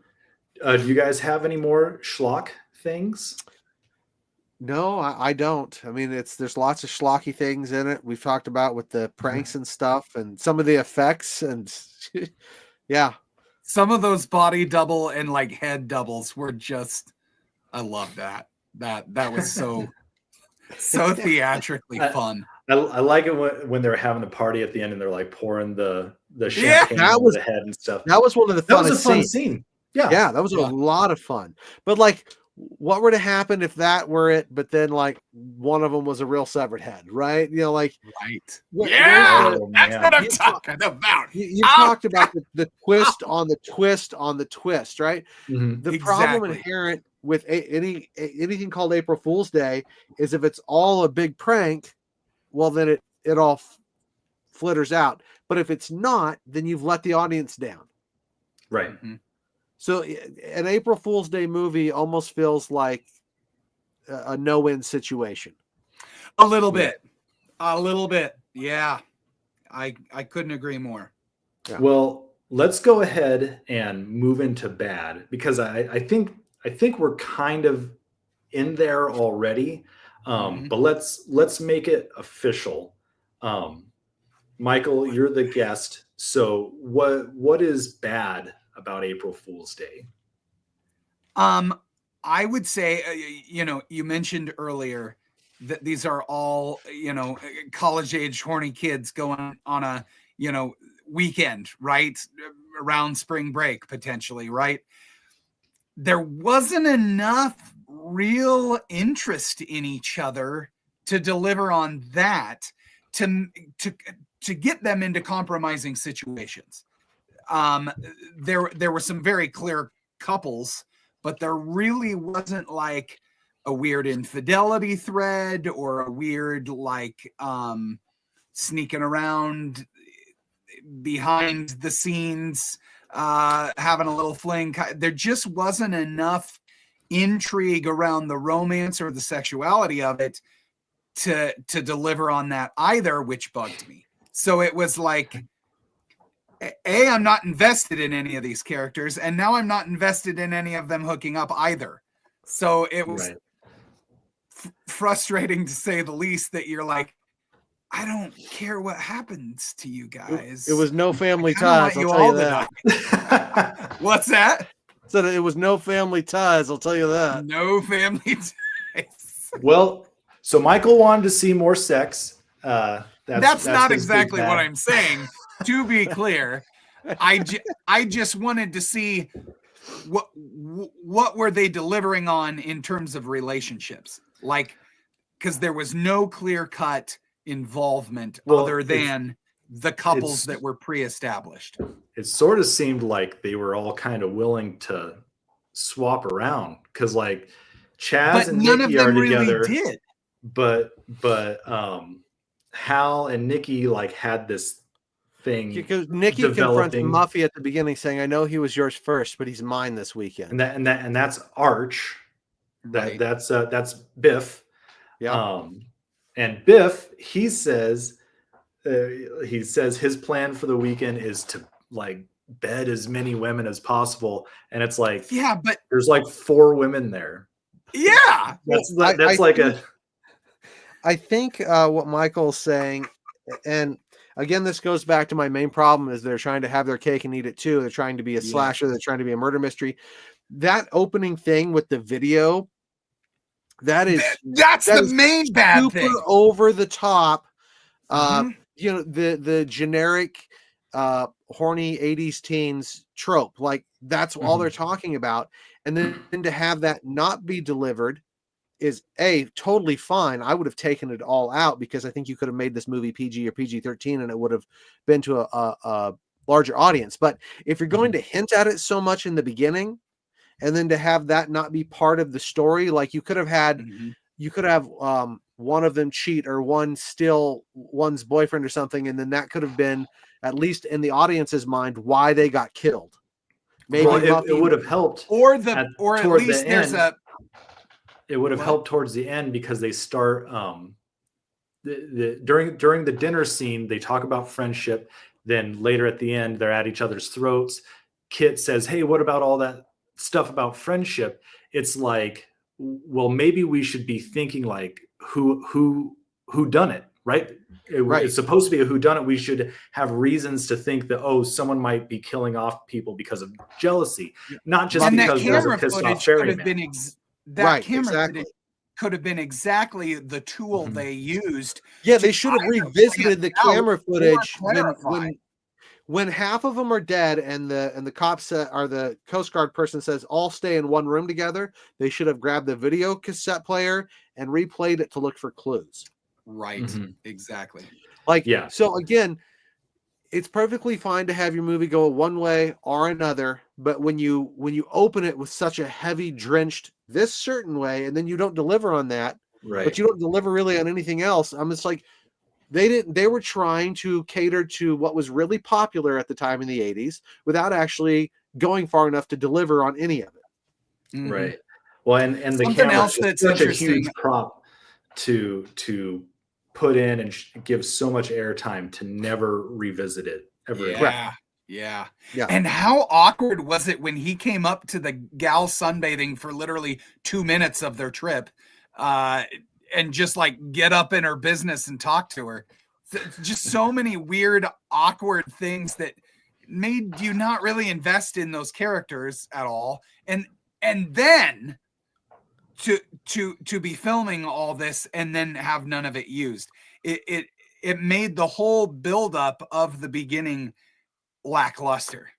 Do you guys have any more Schlock things? No, I don't. I mean, there's lots of schlocky things in it. We've talked about with the pranks and stuff, and some of the effects, and some of those body double and like head doubles were just. I love that. That was so theatrically fun. I like it when they're having the party at the end and they're like pouring the champagne on the head and stuff. That was one of the funnest That was a fun scene. Yeah, that was a lot of fun. But like, what would have happened if that were it? But then like one of them was a real severed head, right? You know, like that's what I'm talking about. You talked about the twist on the twist on the twist, right? The problem inherent with anything called April Fool's Day is if it's all a big prank, well then it all flitters out. But if it's not, then you've let the audience down. Right. Mm-hmm. So an April Fool's Day movie almost feels like a no-win situation. A little bit. Yeah. I couldn't agree more. Yeah. Well, let's go ahead and move into bad, because I think we're kind of in there already. But let's make it official. Michael, you're the guest. So what is bad about April Fool's Day? I would say, you mentioned earlier that these are all, college age horny kids going on a, weekend, right? Around spring break, potentially, right? There wasn't enough real interest in each other to deliver on that, to get them into compromising situations. There were some very clear couples, but there really wasn't like a weird infidelity thread or a weird sneaking around behind the scenes, having a little fling. There just wasn't enough intrigue around the romance or the sexuality of it to deliver on that either, which bugged me. So it was like, I'm not invested in any of these characters, and now I'm not invested in any of them hooking up either. So it was frustrating, to say the least, that you're like, I don't care what happens to you guys. It was no family ties, I'll tell you that. What's that? So it was no family ties, I'll tell you that. No family ties. Well, so Michael wanted to see more sex. That's not exactly what I'm saying. To be clear, I just wanted to see what were they delivering on in terms of relationships, like, because there was no clear cut involvement other than the couples that were pre-established. It sort of seemed like they were all kind of willing to swap around, because like Chaz and Nikki are together, really did. but Hal and Nikki like had this thing, because Nikki confronts Muffy at the beginning saying, I know he was yours first, but he's mine this weekend. And that's Arch. Right. That's Biff. Yeah. And Biff, he says his plan for the weekend is to like bed as many women as possible. And it's like, yeah, but there's like 4 women there. Yeah. I think what Michael's saying, and again, this goes back to my main problem, is they're trying to have their cake and eat it too. They're trying to be a slasher. They're trying to be a murder mystery. That opening thing with the video, that's the main bad thing. Super over the top. The generic horny 80s teens trope. Like that's all they're talking about. And then to have that not be delivered is totally fine. I would have taken it all out, because I think you could have made this movie PG or PG-13 and it would have been to a larger audience. But if you're going to hint at it so much in the beginning, and then to have that not be part of the story, like you could have had, one of them cheat or one steal one's boyfriend or something, and then that could have been, at least in the audience's mind, why they got killed. Maybe it would have helped, at least there's it would have helped towards the end, because they start during the dinner scene, they talk about friendship. Then later at the end, they're at each other's throats. Kit says, hey, what about all that stuff about friendship? It's like, well, maybe we should be thinking like who done it, right? It's supposed to be a who done it. We should have reasons to think that, someone might be killing off people because of jealousy, not just because there's a pissed off ferryman. Could have been exactly the tool they used. Yeah, they should have revisited the camera footage when half of them are dead, and the cops or the Coast Guard person says all stay in one room together. They should have grabbed the video cassette player and replayed it to look for clues. Right, exactly. So again, it's perfectly fine to have your movie go one way or another, but when you open it with such a heavy drenched this certain way, and then you don't deliver on that, but you don't deliver really on anything else, I'm just like, They were trying to cater to what was really popular at the time in the 80s without actually going far enough to deliver on any of it. Mhm. Right. Well, and the Something camera else is that's such a interesting. huge prop to put in and give so much airtime to never revisit it ever again. Yeah. Yeah. And how awkward was it when he came up to the gal sunbathing for literally 2 minutes of their trip, and just like get up in her business and talk to her? Just so many weird, awkward things that made you not really invest in those characters at all. And then to be filming all this and then have none of it used. It made the whole buildup of the beginning lackluster.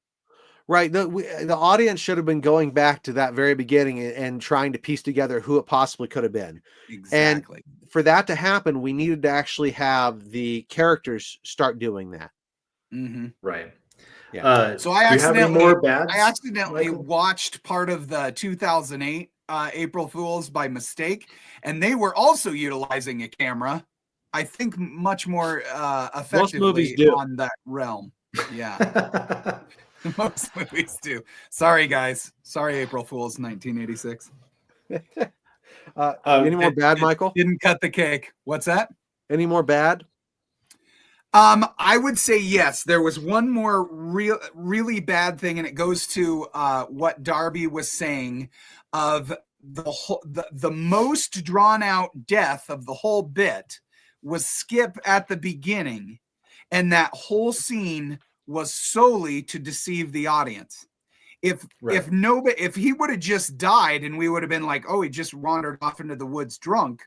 Right. The audience should have been going back to that very beginning and trying to piece together who it possibly could have been. Exactly. And for that to happen, we needed to actually have the characters start doing that. Mm-hmm. Right. Yeah. So I accidentally Michael? watched part of the 2008 April Fools by mistake, and they were also utilizing a camera, I think, much more effectively on that realm. Yeah. Most movies do. Sorry, guys. Sorry, April Fools 1986. Any more bad, Michael? Didn't cut the cake. What's that? Any more bad? I would say yes. There was one more really bad thing, and it goes to what Darby was saying of the most drawn out death of the whole bit was Skip at the beginning, and that whole scene was solely to deceive the audience. If he would have just died and we would have been like, oh, he just wandered off into the woods drunk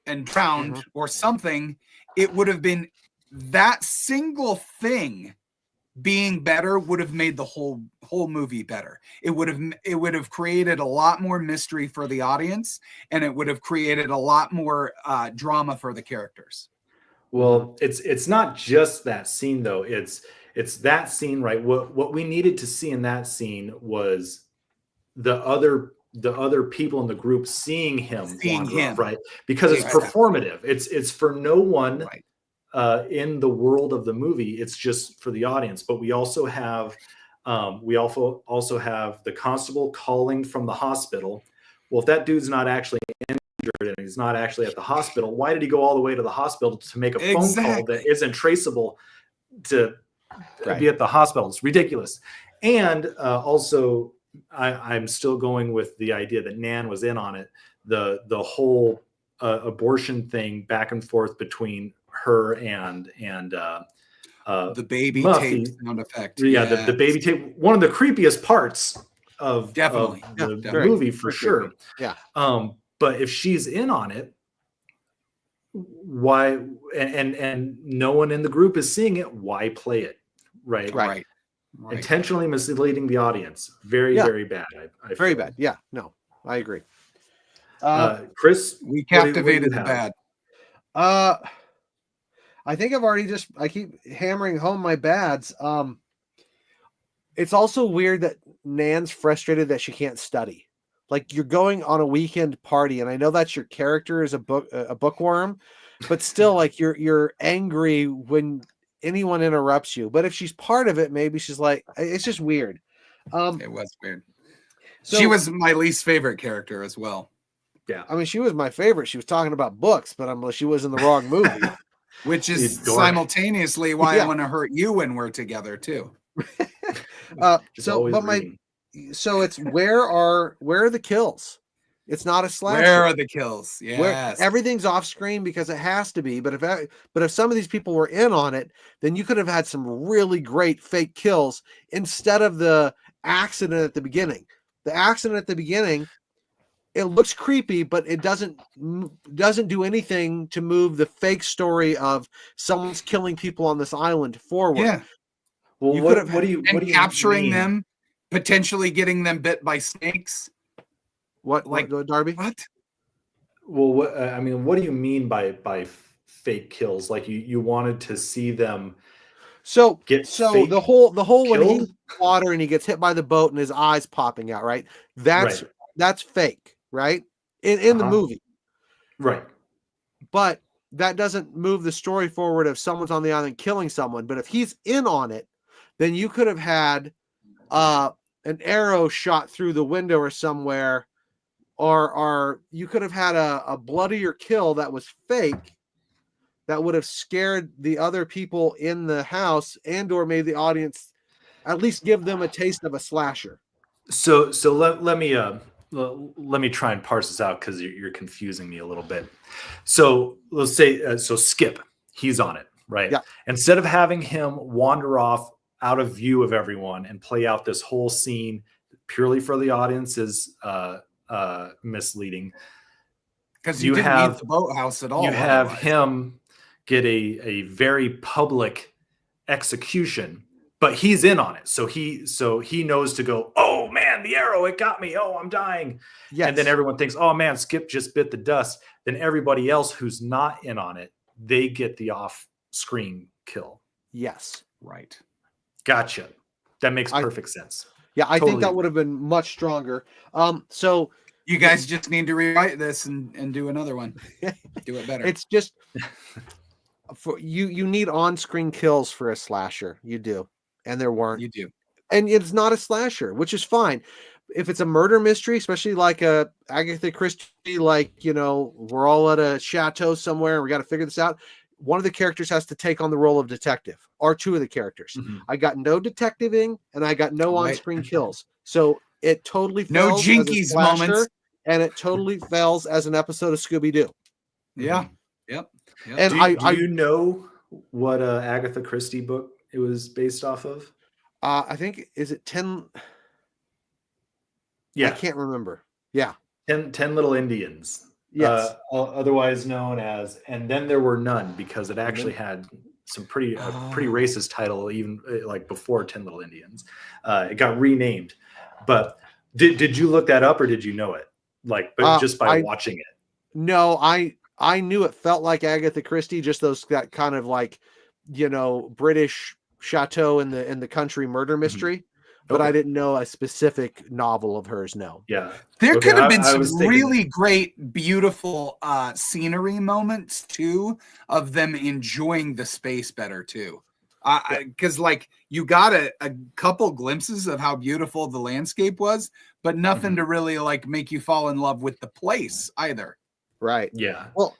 and drowned or something, it would have been that single thing being better would have made the whole movie better. It would have created a lot more mystery for the audience, and it would have created a lot more drama for the characters. Well, it's not just that scene though. It's that scene, right? What we needed to see in that scene was the other people in the group seeing him wander off, right? Because it's performative. It's for no one in the world of the movie. It's just for the audience. But we also have the constable calling from the hospital. Well, if that dude's not actually injured and he's not actually at the hospital, why did he go all the way to the hospital to make a phone call that isn't traceable to be at the hospital? It's ridiculous. And also, I'm still going with the idea that Nan was in on it. The whole abortion thing back and forth between her and the baby Muffy. tape sound effect. Yeah, the baby tape. One of the creepiest parts of the movie for sure. Yeah. But if she's in on it, why? And no one in the group is seeing it. Why play it? Right. Intentionally misleading the audience. Very bad. Very bad. Yeah. No, I agree. Chris, we captivated the bad. I think I keep hammering home my bads. It's also weird that Nan's frustrated that she can't study. Like, you're going on a weekend party, and I know that's your character as a bookworm, but still, like, you're angry when anyone interrupts you. But if she's part of it, maybe she's like, it's just weird. It was weird. So, she was my least favorite character as well. Yeah, I mean, she was my favorite. She was talking about books, but she was in the wrong movie. Which is simultaneously why I want to hurt you when we're together too. So it's where are the kills? It's not a slasher. Where are the kills? Yes. Everything's off screen because it has to be. But if some of these people were in on it, then you could have had some really great fake kills instead of the accident at the beginning. The accident at the beginning, it looks creepy, but it doesn't do anything to move the fake story of someone's killing people on this island forward. Yeah. Well, what do you capturing mean? them, potentially getting them bit by snakes? What, Darby? What? Well, what do you mean by fake kills? Like you wanted to see them the whole when he's in water and he gets hit by the boat and his eyes popping out, right? That's fake, right? In the movie. Right. But that doesn't move the story forward if someone's on the island killing someone. But if he's in on it, then you could have had an arrow shot through the window or somewhere, or you could have had a bloodier kill that was fake that would have scared the other people in the house and or made the audience at least give them a taste of a slasher. So let me try and parse this out, because you're confusing me a little bit. So let's say so Skip, he's on it, right? Yeah. Instead of having him wander off out of view of everyone and play out this whole scene purely for the audience is misleading. Because you didn't need the boathouse at all. You have him get a very public execution, but he's in on it. So he knows to go, oh man, the arrow, it got me. Oh, I'm dying. Yes. And then everyone thinks, oh man, Skip just bit the dust. Then everybody else who's not in on it, they get the off-screen kill. Yes. Right. Gotcha. That makes perfect sense. Yeah, I think that would have been much stronger. So you guys just need to rewrite this and do another one. Do it better. It's just for you need on-screen kills for a slasher. You do. And there weren't. You do. And it's not a slasher, which is fine. If it's a murder mystery, especially like a Agatha Christie, like, we're all at a chateau somewhere and we got to figure this out. One of the characters has to take on the role of detective, or two of the characters. Mm-hmm. I got no detectiving and I got no on-screen kills. So it totally fails. No Jinkies moments. And it totally fails as an episode of Scooby-Doo. Yeah. Yep. And do you know what Agatha Christie book it was based off of? I think, is it 10? Yeah. I can't remember. Yeah. 10 Little Indians. Yes. Otherwise known as And Then There Were None, because it actually had some pretty racist title, even like before 10 Little Indians. It got renamed. But did you look that up, or did you know it? But just by watching it? No, I knew it felt like Agatha Christie, just that kind of like, British chateau in the country murder mystery. Mm-hmm. But I didn't know a specific novel of hers. No. Yeah. There could have been some really great, beautiful scenery moments too, of them enjoying the space better too. Because you got a couple glimpses of how beautiful the landscape was, but nothing to really make you fall in love with the place either. Right. Yeah. Well,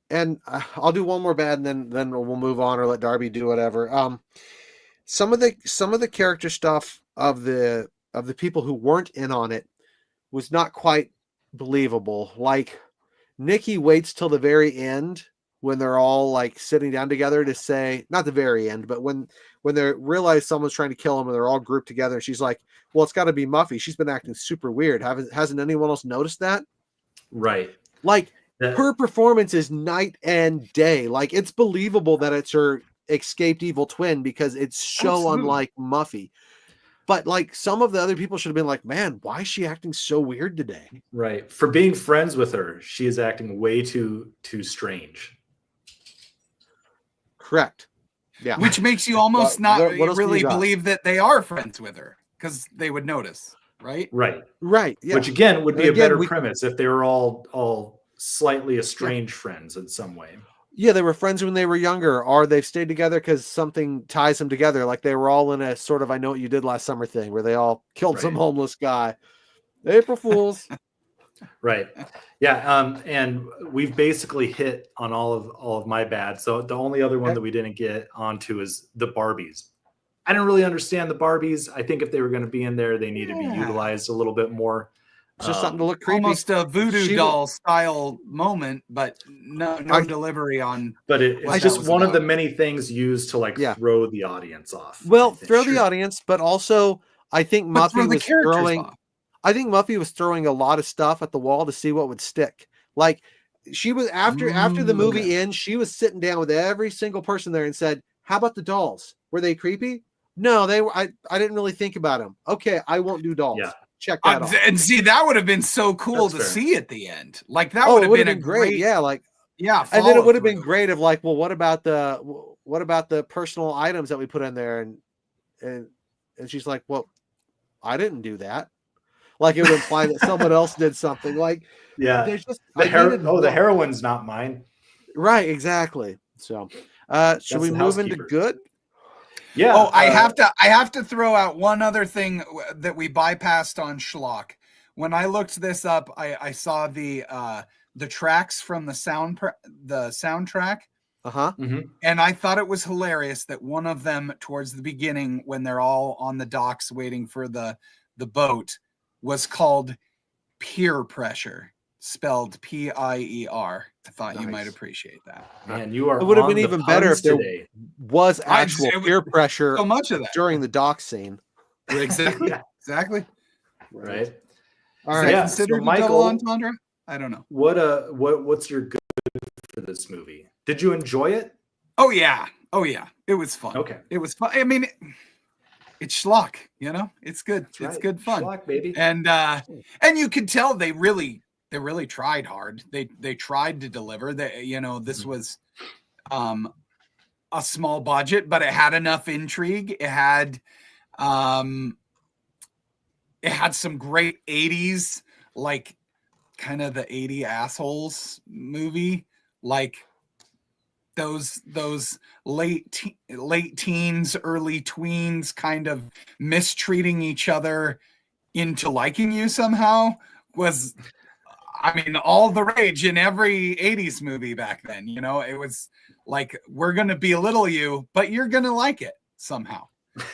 and I'll do one more bad, and then we'll move on, or let Darby do whatever. Some of the character stuff of the people who weren't in on it was not quite believable. Like Nikki waits till the very end when they're all sitting down together to say, not the very end, but when they realize someone's trying to kill them and they're all grouped together, and she's like, well, it's got to be Muffy. She's been acting super weird. Hasn't anyone else noticed that? Right. Her performance is night and day. It's believable that it's her escaped evil twin, because it's so unlike Muffy. But some of the other people should have been like, man, why is she acting so weird today? Right. For being friends with her, she is acting way too strange. Correct. Yeah. Which makes you almost not really believe that they are friends with her, because they would notice, right? Right. Yeah. Which again would be a better premise if they were all slightly estranged friends in some way. Yeah, they were friends when they were younger, or they've stayed together because something ties them together. Like they were all in a sort of I Know What You Did Last Summer thing where they all killed some homeless guy. April Fools. Right. Yeah. And we've basically hit on all of my bad. So the only other one that we didn't get onto is the Barbies. I didn't really understand the Barbies. I think if they were going to be in there, they need to be utilized a little bit more. It's just something to look creepy. Almost a voodoo doll style moment, but no delivery on. But it's just one of the many things used to throw the audience off. Well, throw the audience, but also I think Muffy was throwing. I think Muffy was throwing a lot of stuff at the wall to see what would stick. She was after the movie ends, she was sitting down with every single person there and said, "How about the dolls? Were they creepy? No, they were. I didn't really think about them. Okay, I won't do dolls." Yeah. Check that out. And see, that would have been so cool to see at the end. That would have been a great, yeah. And then it would have been great of well, what about the personal items that we put in there? And she's like, well, I didn't do that. It would imply that someone else did something. Yeah. The heroine's not mine. Right, exactly. So, should we the move into housekeeper. good? Yeah. Oh, I have to throw out one other thing that we bypassed on Schlock. When I looked this up, I saw the tracks from the soundtrack. Uh-huh. And I thought it was hilarious that one of them towards the beginning, when they're all on the docks waiting for the boat, was called Peer Pressure, spelled P-I-E-R. I thought you might appreciate that. Man, you are. It would have on been the even better puns if there today. was actual peer pressure So much of that during the dock scene. exactly. Yeah. Exactly. Right. Is All that right. Yeah, considered so a double Michael- entendre? I don't know. What's your good for this movie? Did you enjoy it? Oh yeah. It was fun. Okay. It was fun. I mean, it's schlock, you know. It's good. That's It's right. good fun. Schlock, baby. And you could tell they really tried hard. They tried to deliver. This was a small budget, but it had enough intrigue. It had some great 80s, like kind of the 80 assholes movie, like those late teens, early tweens kind of mistreating each other into liking you somehow was, I mean, all the rage in every 80s movie back then. You know, it was like, we're going to belittle you, but you're going to like it somehow.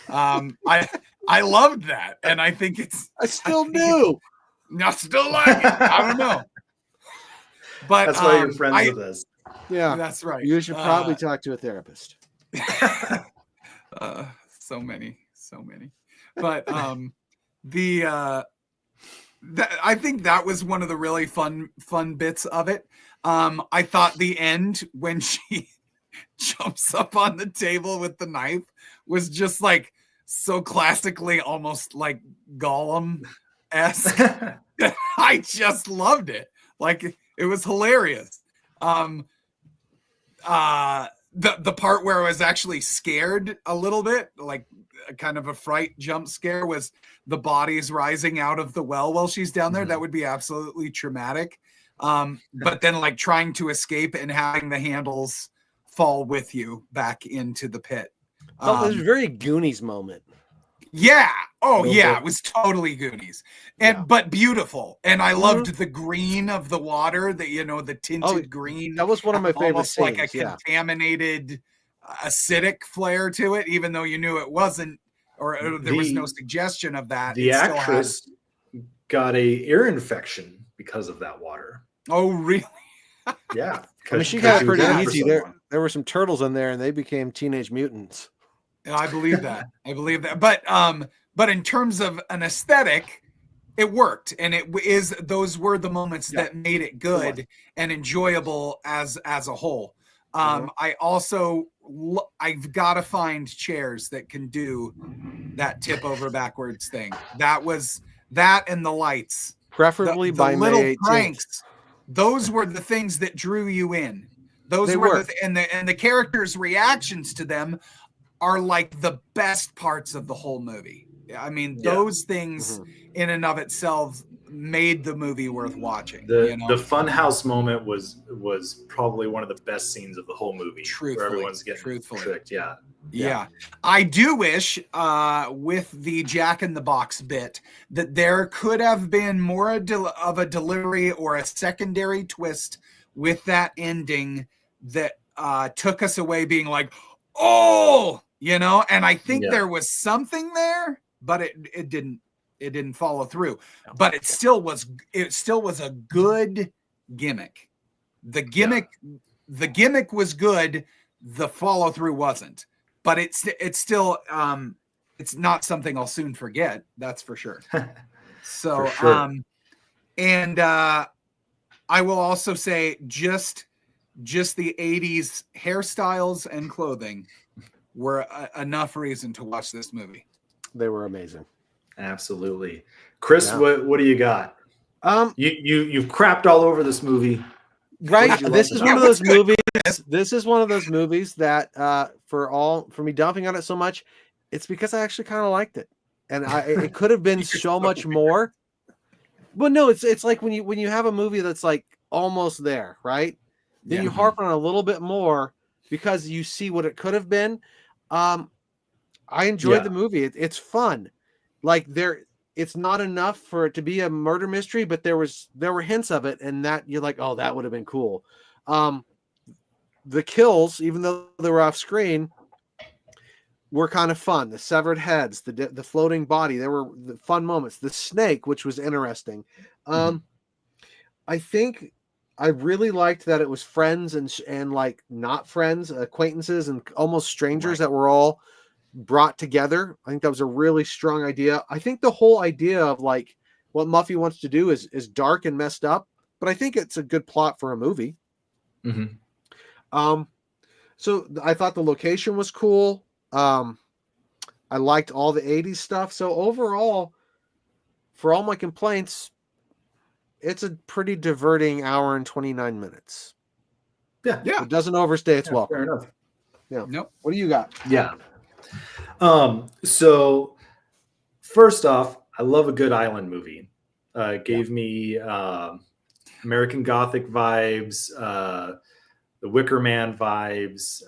I loved that. And I think I still do. I still like it. I don't know. But That's why you're friends with us. Yeah. That's right. You should probably talk to a therapist. So many. But I think that was one of the really fun bits of it. I thought the end when she jumps up on the table with the knife was just like so classically almost like Gollum-esque. I just loved it. Like, it was hilarious. The part where I was actually scared a little bit, like kind of a fright jump scare, was the bodies rising out of the well while she's down there. That would be absolutely traumatic. But then like trying to escape and having the handles fall with you back into the pit. It was a very Goonies moment. Yeah. Oh, Real yeah. good. It was totally Goonies, but beautiful. And I loved the green of the water. The tinted green. That was one of my favorite almost scenes. like a contaminated, acidic flair to it, even though you knew it wasn't, or there was no suggestion of that. The It still actress got a ear infection because of that water. Oh, really? Yeah. I mean, she got it pretty was easy. for someone. There were some turtles in there, and they became teenage mutants. I believe that. But in terms of an aesthetic, it worked, and those were the moments that made it good and enjoyable as a whole. I also I've got to find chairs that can do that tip over backwards thing. That was that, and the lights, Preferably the by little May 18th. pranks. Those were the things that drew you in. Those They were were. and the characters' reactions to them are like the best parts of the whole movie. I mean, those things in and of itself made the movie worth watching. The funhouse moment was probably one of the best scenes of the whole movie. Truthfully, where everyone's getting tricked. Yeah. I do wish with the Jack in the Box bit that there could have been more of a delivery or a secondary twist with that ending that took us away being like, oh, and I think there was something there, but it didn't follow through. But it still was a good gimmick. The gimmick was good. The follow through wasn't. But it's still it's not something I'll soon forget. That's for sure. So For sure. and I will also say just the 80s hairstyles and clothing were enough reason to watch this movie. They were amazing. Absolutely. Chris, what do you got? You've crapped all over this movie. Right. This is one of those good? movies. This is one of those movies that for me dumping on it so much, it's because I actually kind of liked it. And it could have been so much more. But no, it's like when you have a movie that's like almost there, right? then you harp on it a little bit more because you see what it could have been. I enjoyed the movie. It's fun. Like it's not enough for it to be a murder mystery, but there were hints of it, and that you're like, oh, that would have been cool. The kills, even though they were off screen, were kind of fun. The severed heads, the floating body, there were the fun moments. The snake, which was interesting. I think I really liked that it was friends and like not friends, acquaintances, and almost strangers that were all brought together. I think that was a really strong idea. I think the whole idea of like what Muffy wants to do is dark and messed up, but I think it's a good plot for a movie. So I thought the location was cool. I liked all the 80s stuff. So overall, for all my complaints, it's a pretty diverting hour and 29 minutes. Yeah. It doesn't overstay its welcome. Fair enough. Yeah. Nope. What do you got? Yeah. So first off, I love a good island movie. Gave me American Gothic vibes, the Wicker Man vibes.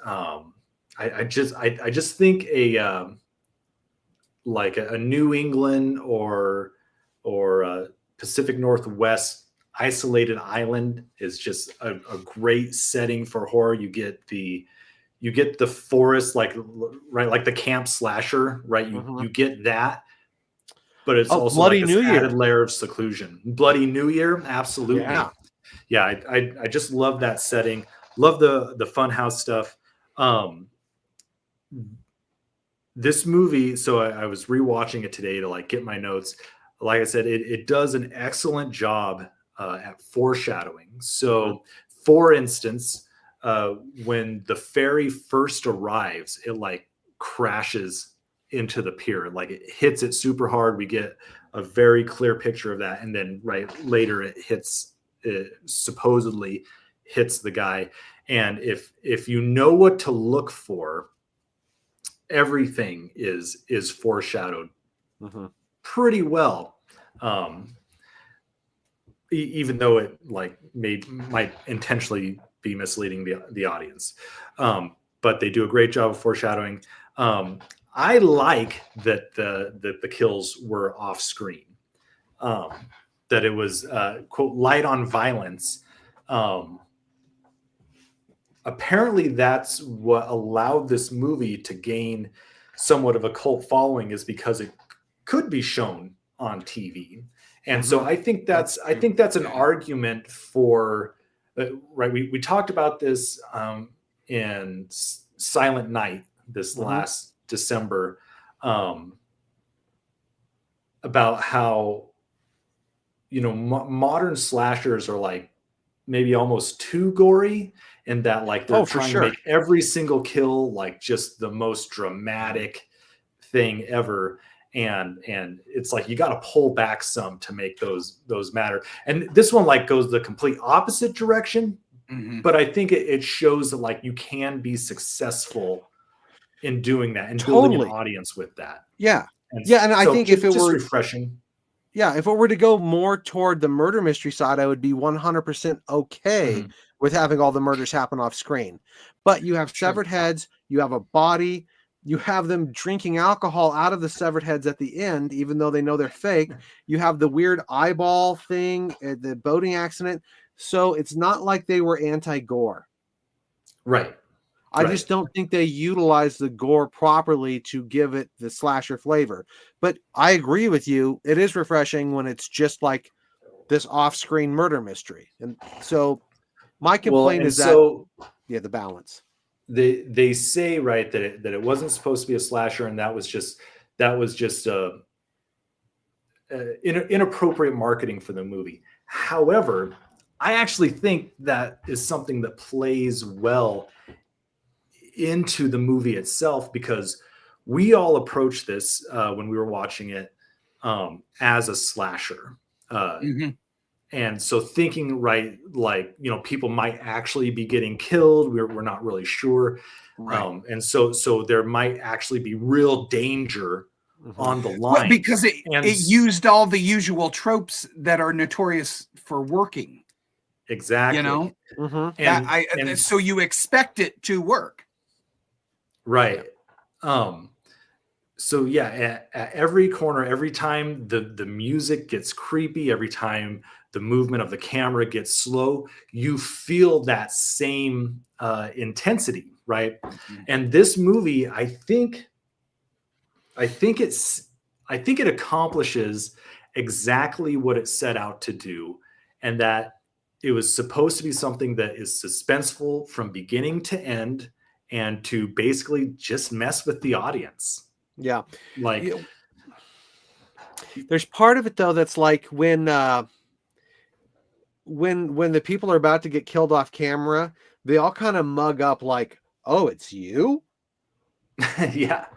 I just think a New England or Pacific Northwest isolated island is just a great setting for horror. You get the forest, like the camp slasher, right? You get that, but it's also Bloody like New this Year. added layer of seclusion. Bloody New Year, absolutely. Yeah. I just love that setting. Love the funhouse stuff. This movie, so I was rewatching it today to like get my notes. Like I said, it does an excellent job at foreshadowing. So, for instance, when the ferry first arrives, it like crashes into the pier, like it hits it super hard. We get a very clear picture of that, and then later it supposedly hits the guy. And if you know what to look for, everything is foreshadowed pretty well, even though it like might intentionally be misleading the audience, but they do a great job of foreshadowing. I like that the kills were off screen, that it was quote light on violence. Apparently that's what allowed this movie to gain somewhat of a cult following, is because it could be shown on TV. And so I think that's an argument for right. We talked about this in Silent Night this last December, about how modern slashers are like maybe almost too gory, and that like they're trying to make every single kill like just the most dramatic thing ever. And it's like you got to pull back some to make those matter. And this one like goes the complete opposite direction. But I think it shows that like you can be successful in doing that and building an audience with that. Yeah. And I think if it were refreshing. Yeah, if it were to go more toward the murder mystery side, I would be 100% okay with having all the murders happen off screen. But you have severed heads, you have a body, you have them drinking alcohol out of the severed heads at the end, even though they know they're fake. You have the weird eyeball thing, the boating accident. So it's not like they were anti-gore. Right. I just don't think they utilize the gore properly to give it the slasher flavor. But I agree with you. It is refreshing when it's just like this off-screen murder mystery. And so my complaint is the balance. They say, right, that it wasn't supposed to be a slasher, and that was just inappropriate marketing for the movie. However, I actually think that is something that plays well into the movie itself, because we all approached this when we were watching it as a slasher. And so thinking, right, like, people might actually be getting killed. We're not really sure. Right. And so there might actually be real danger on the line. Well, because it used all the usual tropes that are notorious for working. Exactly. You know, and so you expect it to work. Right. So yeah, at every corner, every time the music gets creepy, every time the movement of the camera gets slow, you feel that same intensity, right? And this movie, I think it accomplishes exactly what it set out to do, and that it was supposed to be something that is suspenseful from beginning to end, and to basically just mess with the audience. Yeah. Like, there's part of it though that's like when the people are about to get killed off camera, they all kind of mug up like, "Oh, it's you?" yeah.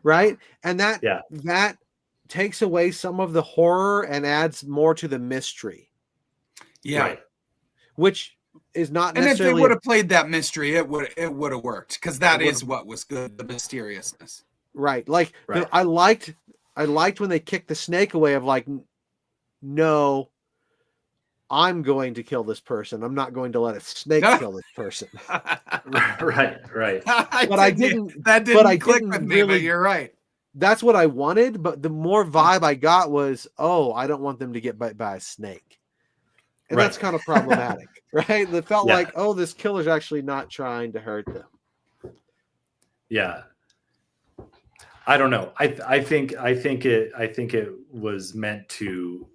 Right? And that takes away some of the horror and adds more to the mystery. Yeah. Right. Which is not and necessarily. If they would have played that mystery, it would have worked, because that is what was good, the mysteriousness. Right. Like Right. I liked when they kicked the snake away of like, no, I'm going to kill this person. I'm not going to let a snake kill this person. Right. But I didn't. That didn't click with me. But you're right. That's what I wanted. But the more vibe I got was, oh, I don't want them to get bit by a snake, and that's kind of problematic, right? It felt like, oh, this killer's actually not trying to hurt them. Yeah. I don't know. I think it was meant to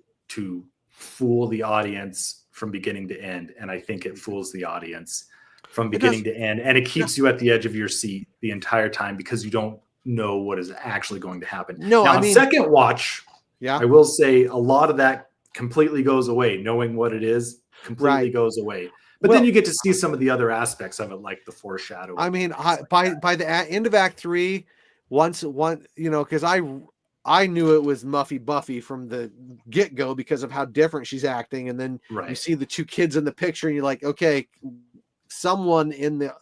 fool the audience from beginning to end, and I think it fools the audience from beginning to end, and it keeps you at the edge of your seat the entire time because you don't know what is actually going to happen. No, now, I mean, second watch, yeah, I will say a lot of that completely goes away. Knowing what it is completely goes away. But then you get to see some of the other aspects of it, like the foreshadowing. I mean, by the end of Act 3, because I knew it was Muffy Buffy from the get-go because of how different she's acting, and then you see the two kids in the picture, and you're like, okay, someone in the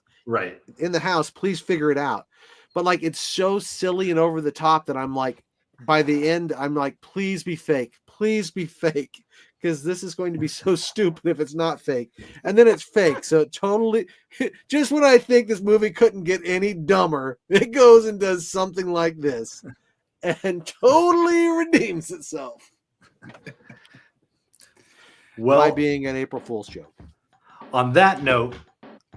house, please figure it out. But like, it's so silly and over the top that I'm like, by the end, I'm like, please be fake, because this is going to be so stupid if it's not fake. And then it's fake. So it totally, just when I think this movie couldn't get any dumber, it goes and does something like this and totally redeems itself. By being an April Fool's joke. On that note,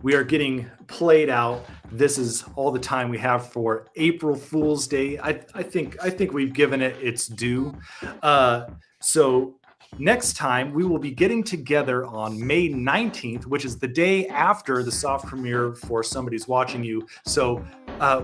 we are getting played out. This is all the time we have for April Fool's Day. I think we've given it its due. So next time we will be getting together on May 19th, which is the day after the soft premiere for Somebody's Watching You. So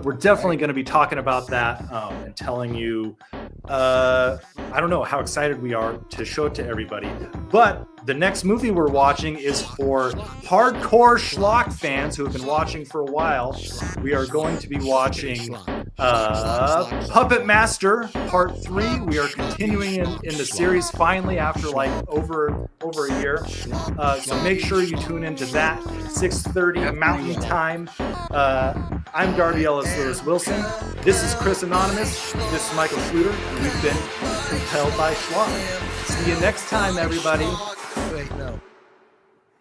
we're definitely going to be talking about that and telling you, I don't know how excited we are to show it to everybody. But the next movie we're watching is for hardcore Schlock fans who have been watching for a while. We are going to be watching Puppet Master Part 3. We are continuing in the series finally after like over a year. So make sure you tune into that, 6:30 Mountain Time. I'm Darby Ellis Lewis Wilson. This is Chris Anonymous. This is Michael Schluter. And we've been compelled by Schlock. See you next time, everybody. Wait, no.